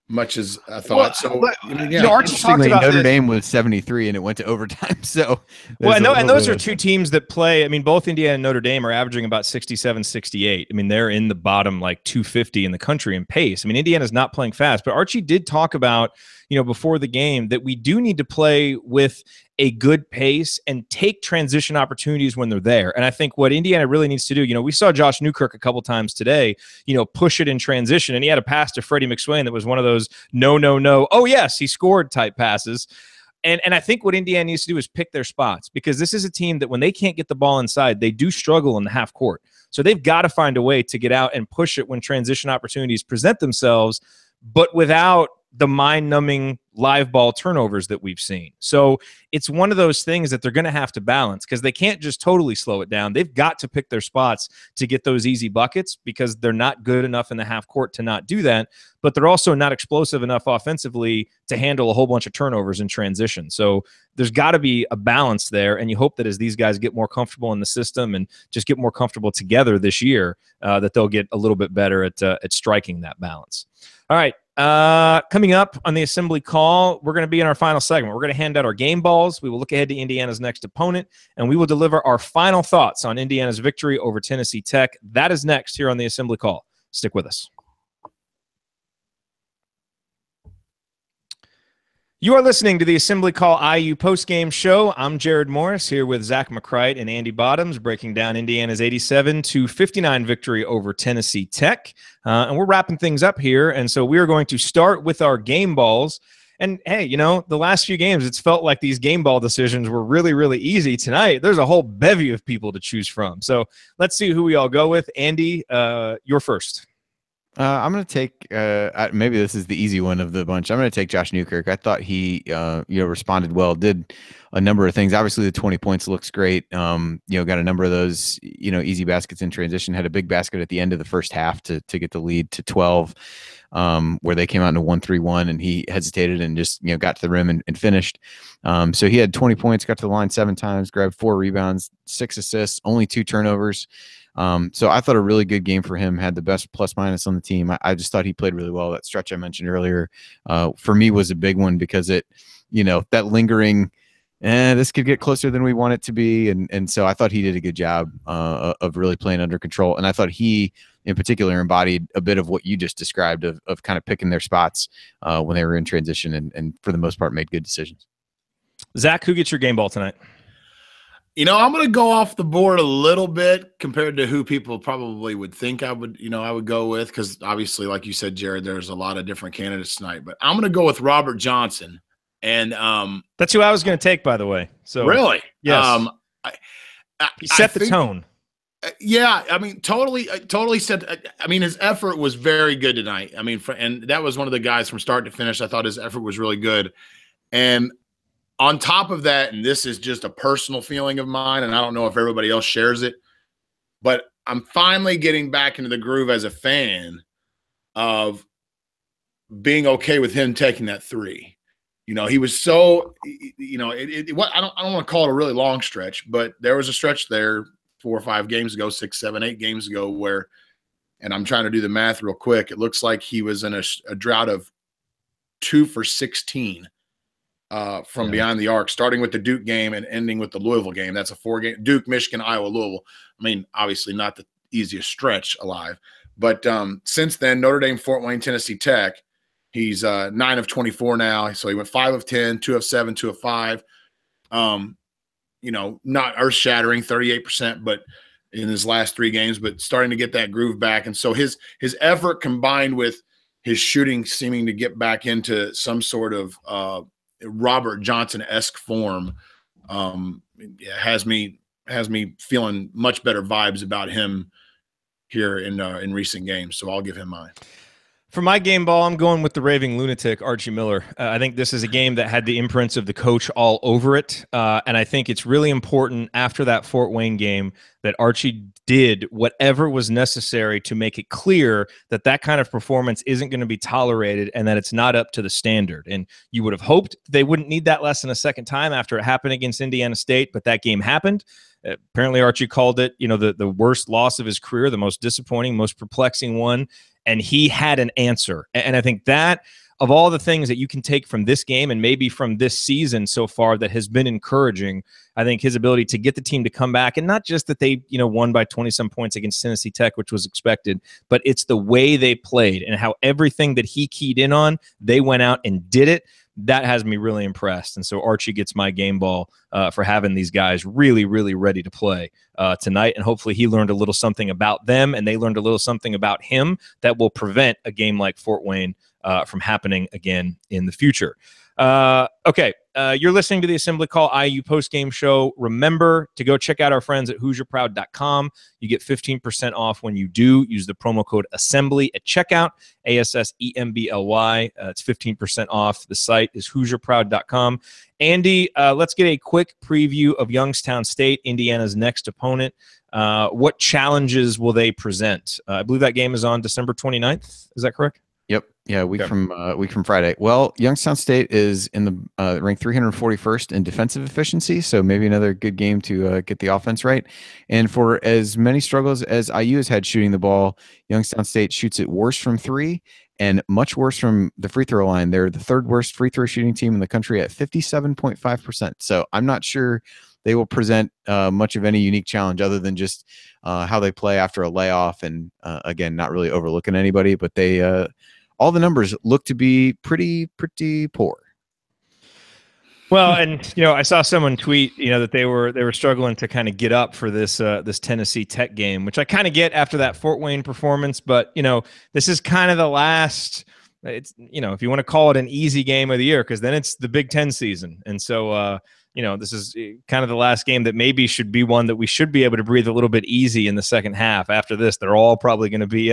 much as I thought. Interestingly, Notre Dame was 73 and it went to overtime. So, and those are two teams that play. I mean, both Indiana and Notre Dame are averaging about 67, 68. I mean, they're in the bottom 250 in the country in pace. I mean, Indiana's not playing fast, but Archie did talk about, before the game that we do need to play with a good pace and take transition opportunities when they're there. And I think what Indiana really needs to do, we saw Josh Newkirk a couple times today, push it in transition. And he had a pass to Freddie McSwain that was one of those no, oh yes, he scored type passes. And I think what Indiana needs to do is pick their spots, because this is a team that when they can't get the ball inside, they do struggle in the half court. So they've got to find a way to get out and push it when transition opportunities present themselves, but without the mind-numbing live ball turnovers that we've seen. So it's one of those things that they're going to have to balance, because they can't just totally slow it down. They've got to pick their spots to get those easy buckets, because they're not good enough in the half court to not do that, but they're also not explosive enough offensively to handle a whole bunch of turnovers in transition. So there's got to be a balance there, and you hope that as these guys get more comfortable in the system and just get more comfortable together this year, that they'll get a little bit better at striking that balance. All right. Coming up on the assembly call, we're going to be in our final segment. We're going to hand out our game balls. We will look ahead to Indiana's next opponent, and we will deliver our final thoughts on Indiana's victory over Tennessee Tech. That is next here on the assembly call. Stick with us. You are listening to the Assembly Call IU postgame show. I'm Jerod Morris here with Zach McCrite and Andy Bottoms, breaking down Indiana's 87-59 victory over Tennessee Tech. And we're wrapping things up here. And so we are going to start with our game balls. And hey, the last few games, it's felt like these game ball decisions were really, really easy. Tonight, there's a whole bevy of people to choose from. So let's see who we all go with. Andy, you're first. I'm going to take, maybe this is the easy one of the bunch. I'm going to take Josh Newkirk. I thought he, responded well, did a number of things. Obviously the 20 points looks great. Got a number of those, easy baskets in transition, had a big basket at the end of the first half to get the lead to 12, where they came out into 1-3-1 and he hesitated and just, got to the rim and finished. So he had 20 points, got to the line 7 times, grabbed 4 rebounds, 6 assists, only 2 turnovers. So I thought a really good game for him, had the best plus minus on the team. I just thought he played really well. That stretch I mentioned earlier, for me was a big one, because it, that lingering, this could get closer than we want it to be. And so I thought he did a good job, of really playing under control. And I thought he in particular embodied a bit of what you just described of kind of picking their spots, when they were in transition and for the most part made good decisions. Zach, who gets your game ball tonight? I'm going to go off the board a little bit compared to who people probably would think I would go with, because obviously, like you said, Jerod, there's a lot of different candidates tonight. But I'm going to go with Robert Johnson, and that's who I was going to take, by the way. So really, yes, he set the tone. Yeah, I mean, totally set. I mean, his effort was very good tonight. I mean, and that was one of the guys from start to finish. I thought his effort was really good, and on top of that, and this is just a personal feeling of mine, and I don't know if everybody else shares it, but I'm finally getting back into the groove as a fan of being okay with him taking that 3. He was so, I don't want to call it a really long stretch, but there was a stretch there 4 or 5 games ago, 6, 7, 8 games ago where, and I'm trying to do the math real quick, it looks like he was in a drought of 2 for 16. From behind the arc, starting with the Duke game and ending with the Louisville game. That's a 4-game Duke, Michigan, Iowa, Louisville. I mean, obviously not the easiest stretch alive, but since then, Notre Dame, Fort Wayne, Tennessee Tech, he's 9 of 24 now. So he went 5 of 10, 2 of 7, 2 of 5. Not earth shattering, 38%, but in his last 3 games, but starting to get that groove back. And so his effort combined with his shooting seeming to get back into some sort of Robert Johnson-esque form has me has me feeling much better vibes about him here in recent games. So I'll give him mine. For my game ball, I'm going with the raving lunatic, Archie Miller. I think this is a game that had the imprints of the coach all over it. And I think it's really important after that Fort Wayne game that Archie did whatever was necessary to make it clear that that kind of performance isn't going to be tolerated and that it's not up to the standard. And you would have hoped they wouldn't need that lesson a second time after it happened against Indiana State, but that game happened. Apparently, Archie called it, the worst loss of his career, the most disappointing, most perplexing one. And he had an answer. And I think that of all the things that you can take from this game and maybe from this season so far that has been encouraging, I think his ability to get the team to come back, and not just that they, won by 20-some points against Tennessee Tech, which was expected, but it's the way they played and how everything that he keyed in on, they went out and did it. That has me really impressed. And so Archie gets my game ball for having these guys really, really ready to play tonight. And hopefully he learned a little something about them and they learned a little something about him that will prevent a game like Fort Wayne from happening again in the future. Okay. You're listening to the Assembly Call IU postgame show. Remember to go check out our friends at HoosierProud.com. You get 15% off when you do. Use the promo code Assembly at checkout, ASSEMBLY. It's 15% off. The site is HoosierProud.com. Andy, let's get a quick preview of Youngstown State, Indiana's next opponent. What challenges will they present? I believe that game is on December 29th. Is that correct? Yep. Yeah, week from Friday. Well, Youngstown State is in the ranked 341st in defensive efficiency, so maybe another good game to get the offense right. And for as many struggles as IU has had shooting the ball, Youngstown State shoots it worse from three and much worse from the free throw line. They're the third worst free throw shooting team in the country at 57.5%. So I'm not sure they will present much of any unique challenge other than just how they play after a layoff. And again, not really overlooking anybody, but they all the numbers look to be pretty poor. Well, and I saw someone tweet, that they were struggling to kind of get up for this Tennessee Tech game, which I kind of get after that Fort Wayne performance. But this is kind of the last. It's if you want to call it an easy game of the year, because then it's the Big Ten season, and so this is kind of the last game that maybe should be one that we should be able to breathe a little bit easy in the second half. After this, they're all probably going to be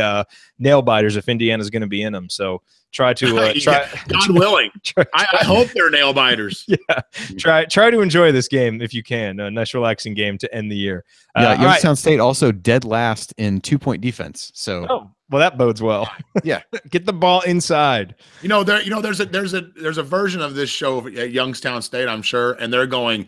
nail biters if Indiana's going to be in them. So try to try. God willing. I hope they're nail biters. Yeah, try to enjoy this game if you can. A nice relaxing game to end the year. Youngstown State also dead last in 2-point defense. So well, that bodes well. Yeah, get the ball inside. There's a version of this show at Youngstown State, I'm sure, and they're going,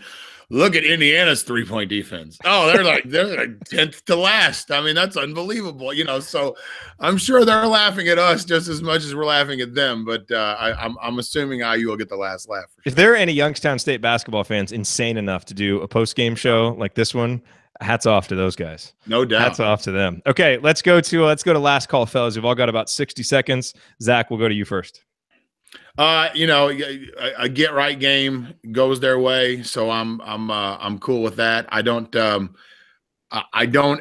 look at Indiana's 3-point defense. Oh, they're like 10th to last. I mean, that's unbelievable. So I'm sure they're laughing at us just as much as we're laughing at them. But I'm assuming IU will get the last laugh. For sure. If there are any Youngstown State basketball fans insane enough to do a post-game show like this one, hats off to those guys. No doubt. Hats off to them. Okay, let's go to last call, fellas. We've all got about 60 seconds. Zach, we'll go to you first. A get right game goes their way, so I'm cool with that. I don't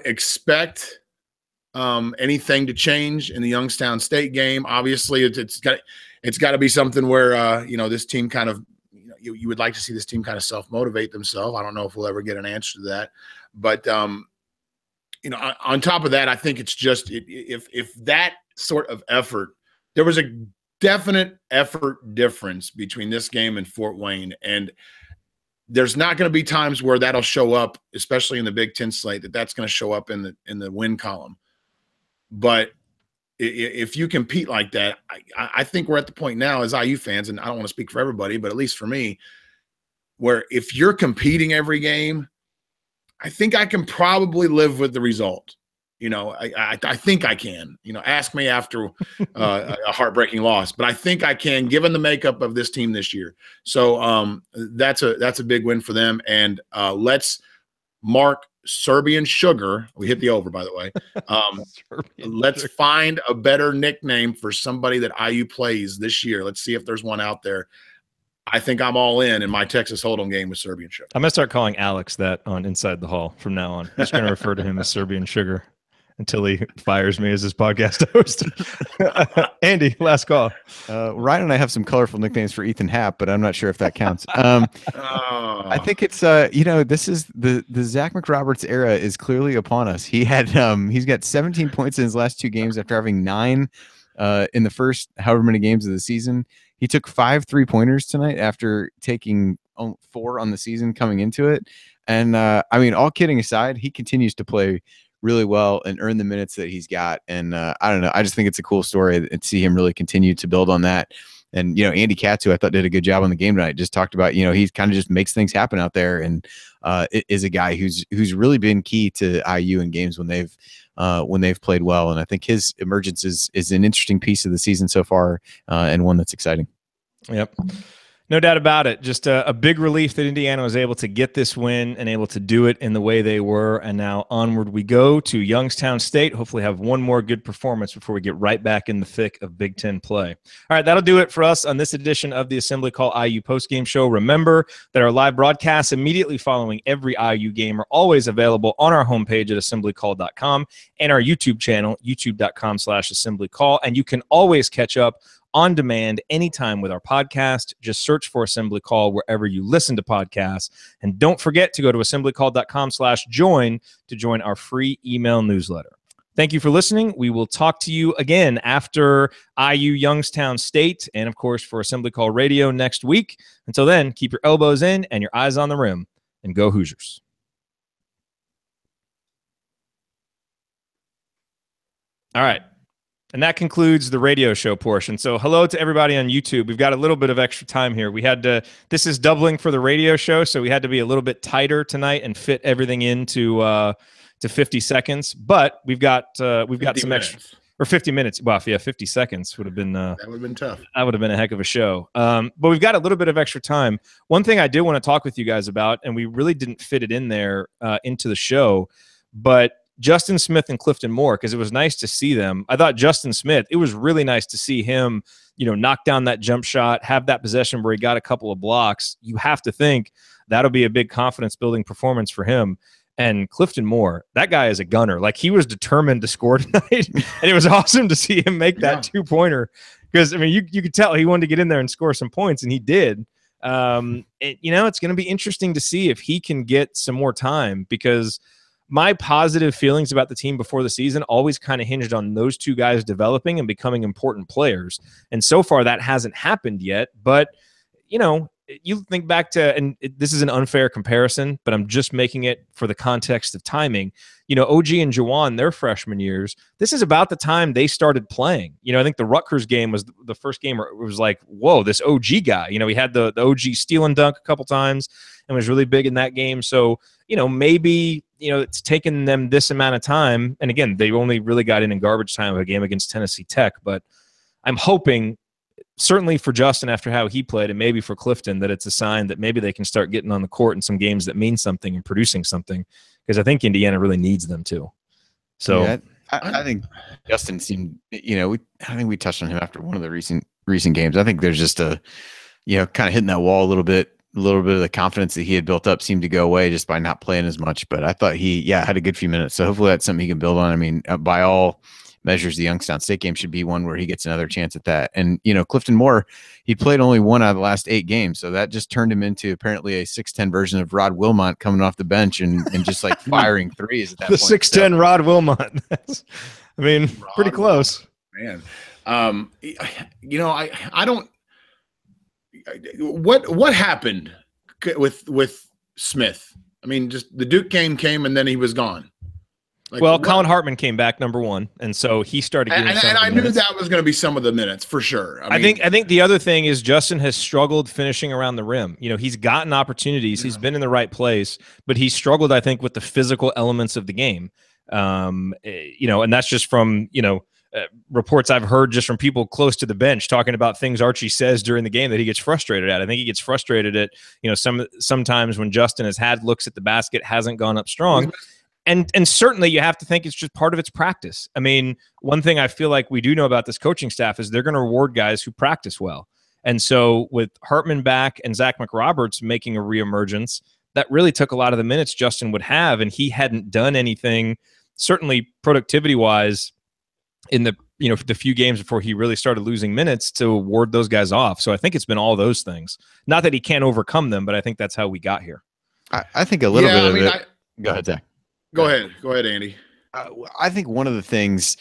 expect anything to change in the Youngstown State game. Obviously, it's got to be something where this team kind of you would like to see this team kind of self-motivate themselves. I don't know if we'll ever get an answer to that. But, on top of that, I think it's just if that sort of effort, there was a definite effort difference between this game and Fort Wayne. And there's not going to be times where that'll show up, especially in the Big Ten slate, that's going to show up in the win column. But if you compete like that, I think we're at the point now as IU fans, and I don't want to speak for everybody, but at least for me, where if you're competing every game, I think I can probably live with the result. I think I can. Ask me after a heartbreaking loss, but I think I can, given the makeup of this team this year. So that's a big win for them. And let's mark Serbian Sugar. We hit the over, by the way. Let's find a better nickname for somebody that IU plays this year. Let's see if there's one out there. I think I'm all in my Texas Hold'em game with Serbian Sugar. I'm going to start calling Alex that on Inside the Hall from now on. I'm just going to refer to him as Serbian Sugar. until he fires me as his podcast host. Andy, last call. Ryan and I have some colorful nicknames for Ethan Happ, but I'm not sure if that counts. I think it's this is the Zach McRoberts era is clearly upon us. He's got 17 points in his last 2 games after having 9 in the first however many games of the season. He took 5 3-pointers tonight after taking 4 on the season coming into it. And all kidding aside, he continues to play really well and earn the minutes that he's got. And I don't know. I just think it's a cool story and see him really continue to build on that. And, Andy Katz, who I thought did a good job on the game tonight, just talked about, he kind of just makes things happen out there. And is a guy who's really been key to IU in games when they've played well. And I think his emergence is an interesting piece of the season so far and one that's exciting. Yep. No doubt about it. Just a big relief that Indiana was able to get this win and able to do it in the way they were. And now onward we go to Youngstown State. Hopefully have one more good performance before we get right back in the thick of Big Ten play. All right, that'll do it for us on this edition of the Assembly Call IU postgame show. Remember that our live broadcasts immediately following every IU game are always available on our homepage at assemblycall.com and our YouTube channel, youtube.com/assemblycall. And you can always catch up on demand anytime with our podcast. Just search for Assembly Call wherever you listen to podcasts. And don't forget to go to assemblycall.com/join to join our free email newsletter. Thank you for listening. We will talk to you again after IU Youngstown State and, of course, for Assembly Call Radio next week. Until then, keep your elbows in and your eyes on the rim, and go Hoosiers. All right. And that concludes the radio show portion. So hello to everybody on YouTube. We've got a little bit of extra time here. We had to, this is doubling for the radio show, so we had to be a little bit tighter tonight and fit everything into to 50 seconds. But we've got some minutes. Extra, or 50 minutes. Well, yeah, 50 seconds would have been that would have been tough. That would have been a heck of a show. But we've got a little bit of extra time. One thing I did want to talk with you guys about, and we really didn't fit it in there into the show, but Justin Smith and Clifton Moore, because it was nice to see them. I thought Justin Smith, it was really nice to see him, knock down that jump shot, have that possession where he got a couple of blocks. You have to think that'll be a big confidence-building performance for him. And Clifton Moore, that guy is a gunner. Like, he was determined to score tonight, and it was awesome to see him make that two-pointer. Because, you could tell he wanted to get in there and score some points, and he did. It's going to be interesting to see if he can get some more time, because my positive feelings about the team before the season always kind of hinged on those two guys developing and becoming important players. And so far that hasn't happened yet. But, you think back to, and this is an unfair comparison, but I'm just making it for the context of timing. OG and Jawan, their freshman years, this is about the time they started playing. I think the Rutgers game was the first game where it was like, whoa, this OG guy. He had the OG steal and dunk a couple times and was really big in that game. So, maybe, it's taken them this amount of time. And again, they only really got in garbage time of a game against Tennessee Tech. But I'm hoping, certainly for Justin after how he played, and maybe for Clifton, that it's a sign that maybe they can start getting on the court in some games that mean something and producing something, because I think Indiana really needs them too. So yeah, I think Justin seemed, I think we touched on him after one of the recent games. I think there's just a, kind of hitting that wall a little bit of the confidence that he had built up seemed to go away just by not playing as much. But I thought he had a good few minutes. So hopefully that's something he can build on. By all measures, the Youngstown State game should be one where he gets another chance at that. And, Clifton Moore, he played only 1 out of the last 8 games. So that just turned him into apparently a 6'10" version of Rod Wilmot coming off the bench and just like firing threes at that point. The 6'10" Rod Wilmot. Pretty close. Man. I don't, what happened with Smith? Just the Duke game came and then he was gone. Colin Hartman came back, number one, and so he started getting some of the minutes. Knew that was going to be some of the minutes for sure. I think the other thing is Justin has struggled finishing around the rim. He's gotten opportunities, he's been in the right place, but he struggled, I think, with the physical elements of the game. And that's just from reports I've heard just from people close to the bench talking about things Archie says during the game that he gets frustrated at. I think he gets frustrated at sometimes when Justin has had looks at the basket, hasn't gone up strong. And certainly you have to think it's just part of its practice. One thing I feel like we do know about this coaching staff is they're going to reward guys who practice well. And so with Hartman back and Zach McRoberts making a reemergence, that really took a lot of the minutes Justin would have, and he hadn't done anything certainly productivity wise in the the few games before he really started losing minutes to ward those guys off. So I think it's been all those things. Not that he can't overcome them, but I think that's how we got here. I think a little bit of it. Go ahead, Zach. Go ahead, Andy. I think one of the things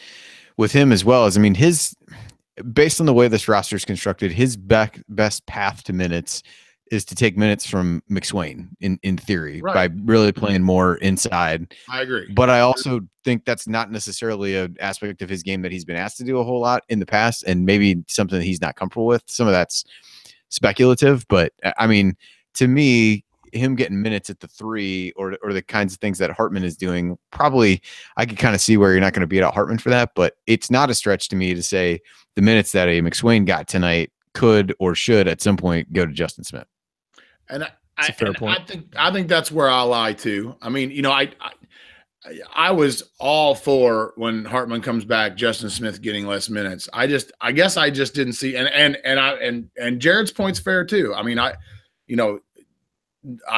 with him as well is, based on the way this roster is constructed, his best path to minutes is to take minutes from McSwain in theory, by really playing more inside. I agree. But I also think that's not necessarily an aspect of his game that he's been asked to do a whole lot in the past, and maybe something that he's not comfortable with. Some of that's speculative, but to me, him getting minutes at the 3 or the kinds of things that Hartman is doing, probably I could kind of see where you're not going to beat out Hartman for that, but it's not a stretch to me to say the minutes that a McSwain got tonight could or should at some point go to Justin Smith. And I think that's where I lie too. I was all for when Hartman comes back, Justin Smith getting less minutes. I guess I just didn't see, and Jerod's point's fair too.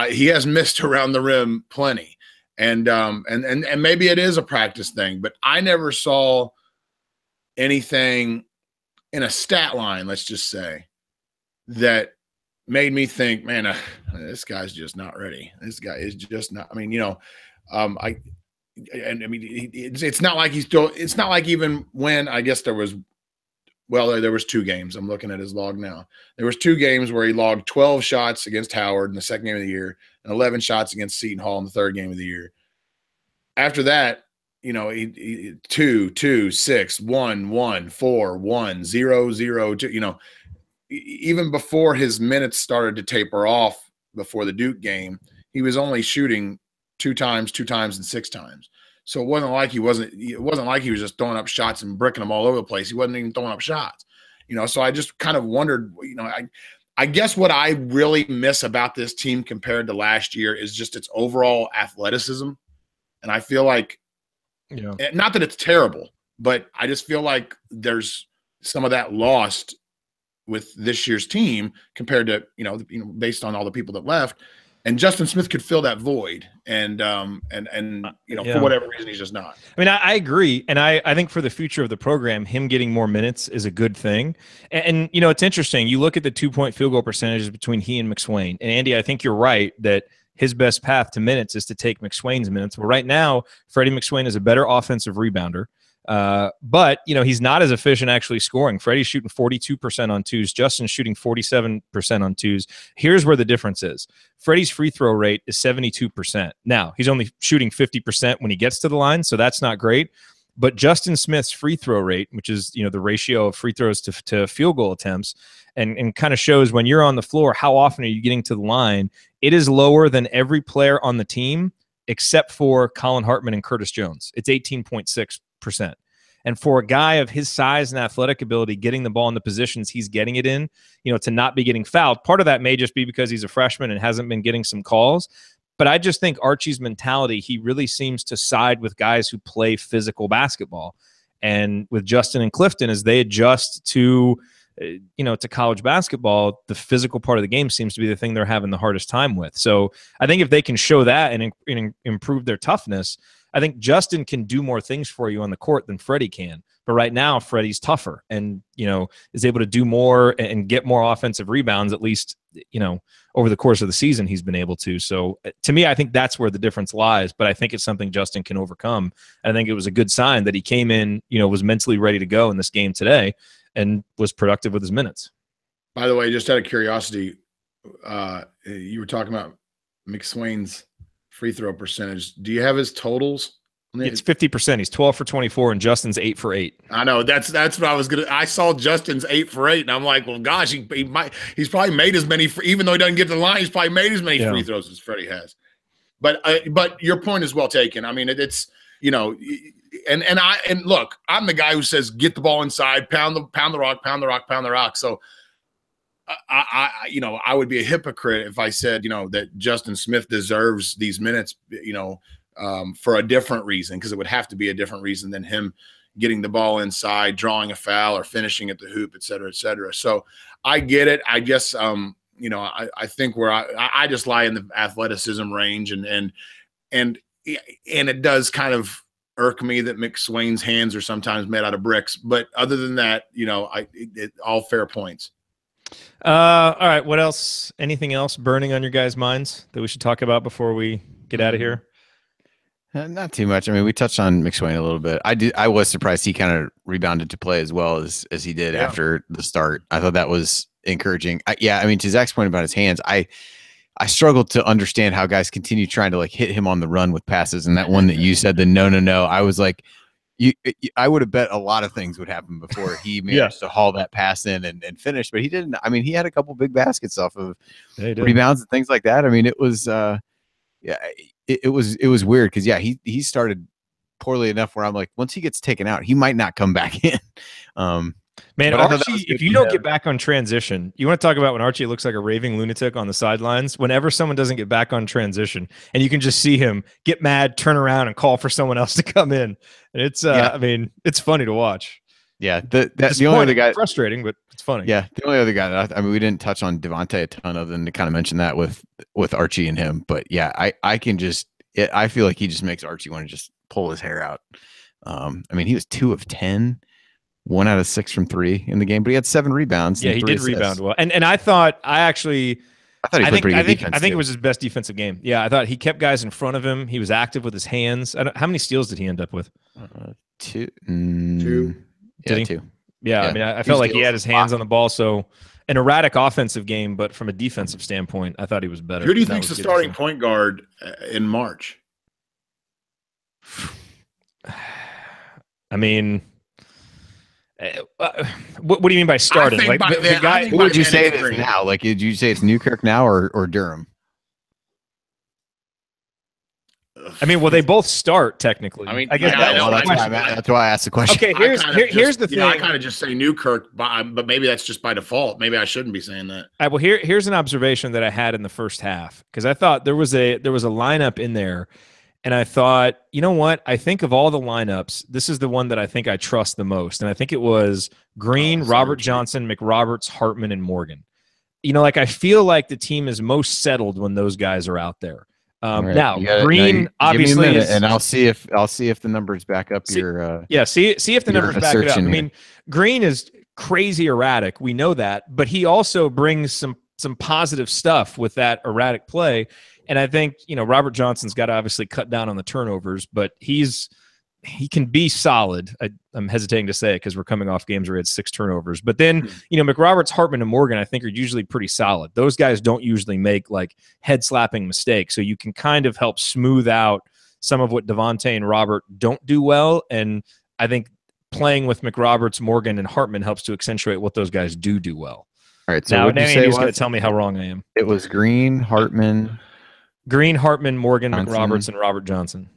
He has missed around the rim plenty, and maybe it is a practice thing, but I never saw anything in a stat line, let's just say, that made me think, man, this guy's just not ready. This guy is just not. It's not like he's still. It's not like even when I guess there was 2 games. I'm looking at his log now. There was 2 games where he logged 12 shots against Howard in the second game of the year and 11 shots against Seton Hall in the third game of the year. After that, he 2, 2, 6, 1, 1, 4, 1, 0, 0, 2. Even before his minutes started to taper off before the Duke game, he was only shooting 2 times, and 6 times. So it wasn't like he was just throwing up shots and bricking them all over the place. He wasn't even throwing up shots, so I just kind of wondered, I guess what I really miss about this team compared to last year is just its overall athleticism. And I feel like, not that it's terrible, but I just feel like there's some of that lost with this year's team compared to, based on all the people that left. And Justin Smith could fill that void, and for whatever reason, he's just not. I agree, and I think for the future of the program, him getting more minutes is a good thing. And it's interesting. You look at the 2-point field goal percentages between he and McSwain, and Andy, I think you're right that his best path to minutes is to take McSwain's minutes. Well, right now, Freddie McSwain is a better offensive rebounder. But he's not as efficient actually scoring. Freddie's shooting 42% on twos. Justin's shooting 47% on twos. Here's where the difference is. Freddie's free throw rate is 72%. Now, he's only shooting 50% when he gets to the line, so that's not great. But Justin Smith's free throw rate, which is the ratio of free throws to field goal attempts, and kind of shows when you're on the floor, how often are you getting to the line? It is lower than every player on the team except for Colin Hartman and Curtis Jones. It's 18.6%. And for a guy of his size and athletic ability, getting the ball in the positions he's getting it in, to not be getting fouled, part of that may just be because he's a freshman and hasn't been getting some calls. But I just think Archie's mentality, he really seems to side with guys who play physical basketball. And with Justin and Clifton, as they adjust to college basketball, the physical part of the game seems to be the thing they're having the hardest time with. So I think if they can show that and improve their toughness, I think Justin can do more things for you on the court than Freddie can. But right now, Freddie's tougher and, is able to do more and get more offensive rebounds, at least, over the course of the season, he's been able to. So to me, I think that's where the difference lies. But I think it's something Justin can overcome. I think it was a good sign that he came in, was mentally ready to go in this game today and was productive with his minutes. By the way, just out of curiosity, you were talking about McSwain's free throw percentage. Do you have his totals? It's 50%. He's 12 for 24, and Justin's 8 for 8. I know that's what I was gonna. I saw Justin's 8 for 8, and I'm like, well, gosh, he's probably made as many. Even though he doesn't get to the line, he's probably made as many free throws as Freddie has. But your point is well taken. It's and look, I'm the guy who says get the ball inside, pound the rock. So I would be a hypocrite if I said that Justin Smith deserves these minutes. For a different reason, because it would have to be a different reason than him getting the ball inside, drawing a foul, or finishing at the hoop, et cetera, et cetera. So I get it. I guess, I think where I just lie in the athleticism range, and it does kind of irk me that McSwain's hands are sometimes made out of bricks. But other than that, all fair points. All right. What else? Anything else burning on your guys' minds that we should talk about before we get out of here? Not too much. I mean, we touched on McSwain a little bit. I was surprised he kind of rebounded to play as well as he did after the start. I thought that was encouraging. I mean, to Zach's point about his hands, I struggled to understand how guys continue trying to like hit him on the run with passes. And that one that you said, the no, I was like, I would have bet a lot of things would happen before he managed to haul that pass in and finish, but he didn't. I mean, he had a couple big baskets off of rebounds and things like that. I mean, it was, it was weird because he started poorly enough where I'm like, once he gets taken out, he might not come back in. Man, Archie, if you don't get back on transition, you want to talk about when Archie looks like a raving lunatic on the sidelines. Whenever someone doesn't get back on transition, and you can just see him get mad, turn around, and call for someone else to come in. And it's, I mean, it's funny to watch. Yeah, the only other guy, frustrating, but it's funny. Yeah, the only other guy I mean, we didn't touch on Devontae a ton other than to kind of mention that with Archie and him. But yeah, I feel like he just makes Archie want to just pull his hair out. I mean, he was 2 of 10. 1 out of 6 from 3 in the game, but he had 7 rebounds. Yeah, he did rebound well. And I thought he played pretty good defense. I think it was his best defensive game. Yeah, I thought he kept guys in front of him. He was active with his hands. How many steals did he end up with? 2. Did he? 2. Yeah, I mean, I felt like he had his hands on the ball. So an erratic offensive game, but from a defensive standpoint, I thought he was better. Who do you think's the starting point guard in March? I mean, what do you mean by starting? Like the guy? Who would you say it is now? Like, did you say it's Newkirk now or Durham? I mean, well, they both start technically. I mean, I guess that's why I asked the question. Okay, here's the thing. I kind of just say Newkirk, but maybe that's just by default. Maybe I shouldn't be saying that. Well, here's an observation that I had in the first half because I thought there was a lineup in there. And I thought, you know what? I think of all the lineups, this is the one that I think I trust the most. And I think it was Green, Robert Johnson, McRoberts, Hartman, and Morgan. You know, like I feel like the team is most settled when those guys are out there. Right. Now, Green obviously is, and I'll see if the numbers back up your see if the numbers back it up. I mean, Green is crazy erratic. We know that, but he also brings some positive stuff with that erratic play. And I think, you know, Robert Johnson's got to obviously cut down on the turnovers, but he can be solid. I'm hesitating to say it because we're coming off games where he had 6 turnovers. But then, you know, McRoberts, Hartman, and Morgan, I think, are usually pretty solid. Those guys don't usually make, like, head-slapping mistakes. So you can kind of help smooth out some of what Devontae and Robert don't do well. And I think playing with McRoberts, Morgan, and Hartman helps to accentuate what those guys do well. All right, so now Andy's going to tell me how wrong I am. It was Green, Hartman, Morgan, Johnson. McRoberts, and Robert Johnson.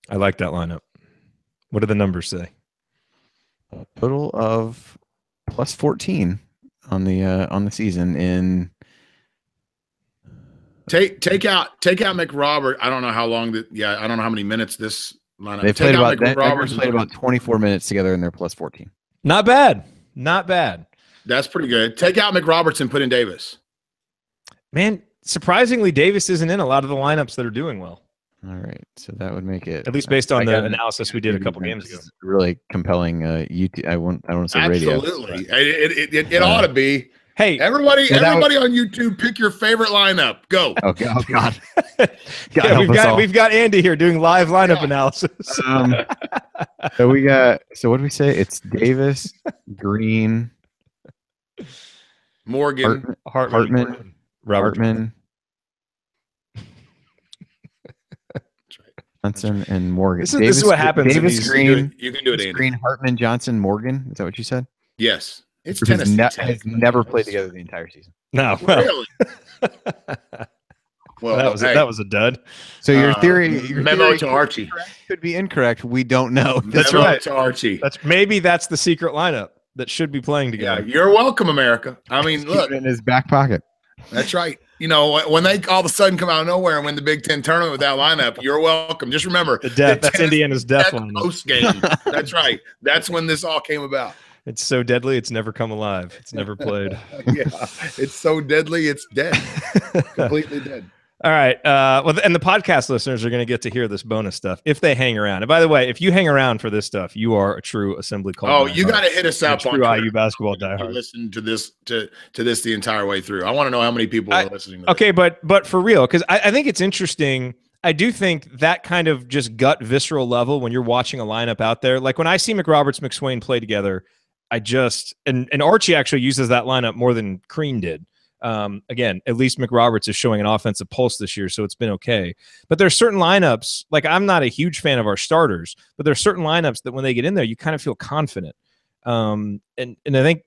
I like that lineup. What do the numbers say? A total of plus 14 on the season. In take out McRobert. I don't know how long I don't know how many minutes this lineup. They played about 24 minutes together, and they're plus 14. Not bad. That's pretty good. Take out McRoberts and put in Davis. Man, surprisingly, Davis isn't in a lot of the lineups that are doing well. All right, so that would make it, at least based on the analysis we did a couple games ago, really compelling. YouTube. I don't want to say radio. Absolutely, it ought to be. Hey, everybody on YouTube, pick your favorate lineup. Go. Oh God. We've got Andy here doing live lineup analysis. So we got. So what did we say? It's Davis, Green, Morgan, Hartman, Robert Johnson, and Morgan. This is what happens. Davis, Green. You can do it. Andy. Green, Hartman, Johnson, Morgan. Is that what you said? Yes. It's Tennessee. Has never played together the entire season. No. Really? Well, that was a dud. So your theory, memo to Archie, could be incorrect. We don't know. That's memo right. To Archie. That's the secret lineup that should be playing together. Yeah, you're welcome, America. I mean, look, in his back pocket. That's right. You know, when they all of a sudden come out of nowhere and win the Big Ten tournament with that lineup, you're welcome. Just remember, that's Indiana's death lineup. Postgame. That's right. That's when this all came about. It's so deadly, it's never come alive. It's never played. Yeah, it's so deadly, it's dead. Completely dead. All right. Well, and the podcast listeners are going to get to hear this bonus stuff if they hang around. And by the way, if you hang around for this stuff, you are a true Assembly Call. Oh, you got to hit us up on true IU basketball diehard. Listen to this to this the entire way through. I want to know how many people are listening. To okay, but for real, because I think it's interesting. I do think that kind of just gut visceral level when you're watching a lineup out there, like when I see McRoberts, McSwain play together, I just and Archie actually uses that lineup more than Crean did. Again, at least McRoberts is showing an offensive pulse this year, so it's been okay. But there's certain lineups, like I'm not a huge fan of our starters, but there's certain lineups that when they get in there, you kind of feel confident. And I think,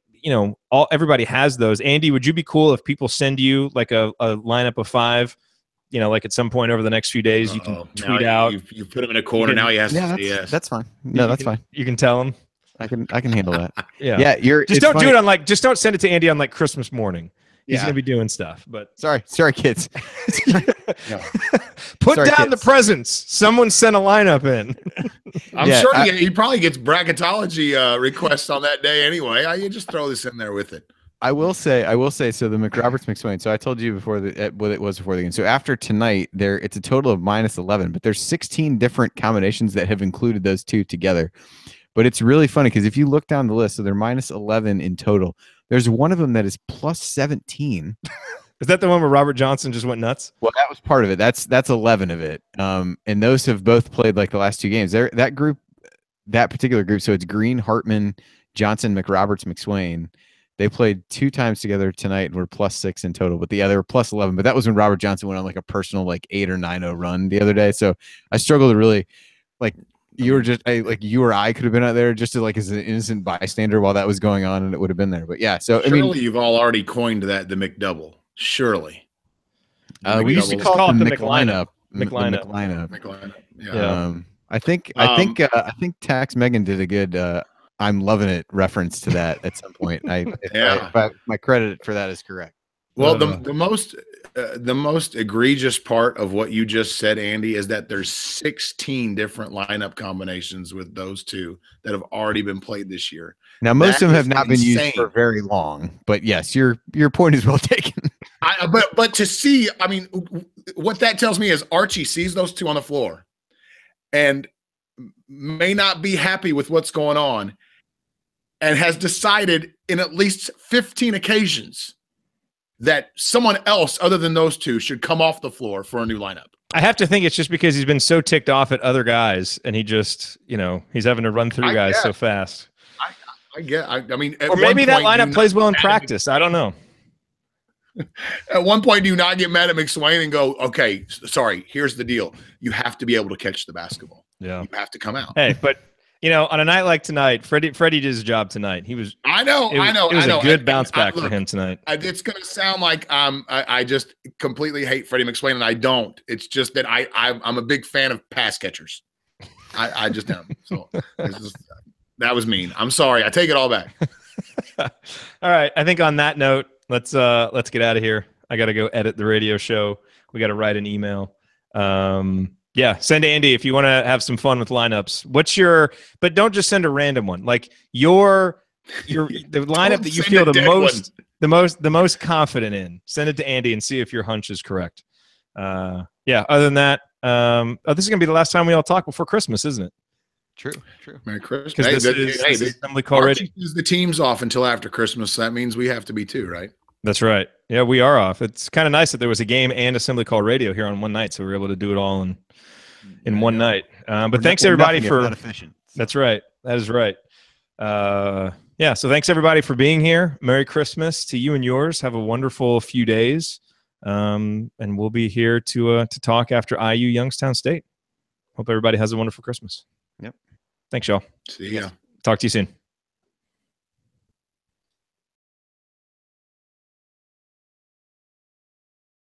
everybody has those. Andy, would you be cool if people send you like a lineup of 5? Like at some point over the next few days, you can tweet out. You put him in a corner. Now he has to say yes. That's fine. No, that's fine. You can tell him. I can handle that. Yeah. Just don't do it just don't send it to Andy on like Christmas morning. He's going to be doing stuff, but sorry, kids. Put down the presents. Someone sent a lineup in. I'm sure he probably gets bracketology requests on that day anyway. You just throw this in there with it. I will say. So the McRoberts McSwain. So I told you before what it was before the game. So after tonight, it's a total of -11, but there's 16 different combinations that have included those two together. But it's really funny because if you look down the list, so they're -11 in total. There's one of them that is +17. Is that the one where Robert Johnson just went nuts? Well, that was part of it. That's 11 of it. And those have both played like the last 2 games. That particular group. So it's Green, Hartman, Johnson, McRoberts, McSwain. They played 2 times together tonight and were +6 in total. But the other +11. But that was when Robert Johnson went on like a personal 8 or 9-0 run the other day. So I struggle to really you were just you or I could have been out there just to as an innocent bystander while that was going on, and it would have been there. But yeah, so surely you've all already coined that the McDouble. Surely, we used to call it the McLineup. McLineup. Yeah. I think Tax Megan did a good "I'm loving it" reference to that at some point. My credit for that is correct. Well, the most egregious part of what you just said, Andy, is that there's 16 different lineup combinations with those two that have already been played this year. Now, most of them have not been used for very long, but yes, your point is well taken. But to see, I mean, what that tells me is Archie sees those two on the floor and may not be happy with what's going on and has decided in at least 15 occasions that someone else other than those two should come off the floor for a new lineup. I have to think it's just because he's been so ticked off at other guys, and he just, he's having to run through guys so fast. I mean, or maybe that lineup plays well in practice. I don't know. At one point, do you not get mad at McSwain and go, okay, sorry, here's the deal. You have to be able to catch the basketball. Yeah. You have to come out. Hey, but on a night like tonight, Freddie did his job tonight. He was. I know. It was a good bounce back for him tonight. It's going to sound like I just completely hate Freddie McSwain, and I don't. It's just that I'm a big fan of pass catchers. I just am. So that was mean. I'm sorry. I take it all back. All right. I think on that note, let's get out of here. I got to go edit the radio show. We got to write an email. Yeah, send Andy if you want to have some fun with lineups. But don't just send a random one. Like the lineup that you feel the most confident in. Send it to Andy and see if your hunch is correct. Other than that, this is gonna be the last time we all talk before Christmas, isn't it? True. Merry Christmas. Because this is Assembly Call Radio. The team's off until after Christmas. So that means we have to be too, right? That's right. Yeah, we are off. It's kind of nice that there was a game and Assembly Call Radio here on one night, so we were able to do it all in one night. But thanks everybody for. That's right. That is right. So thanks everybody for being here. Merry Christmas to you and yours. Have a wonderful few days, and we'll be here to talk after IU Youngstown State. Hope everybody has a wonderful Christmas. Yep. Thanks, y'all. See ya. Talk to you soon.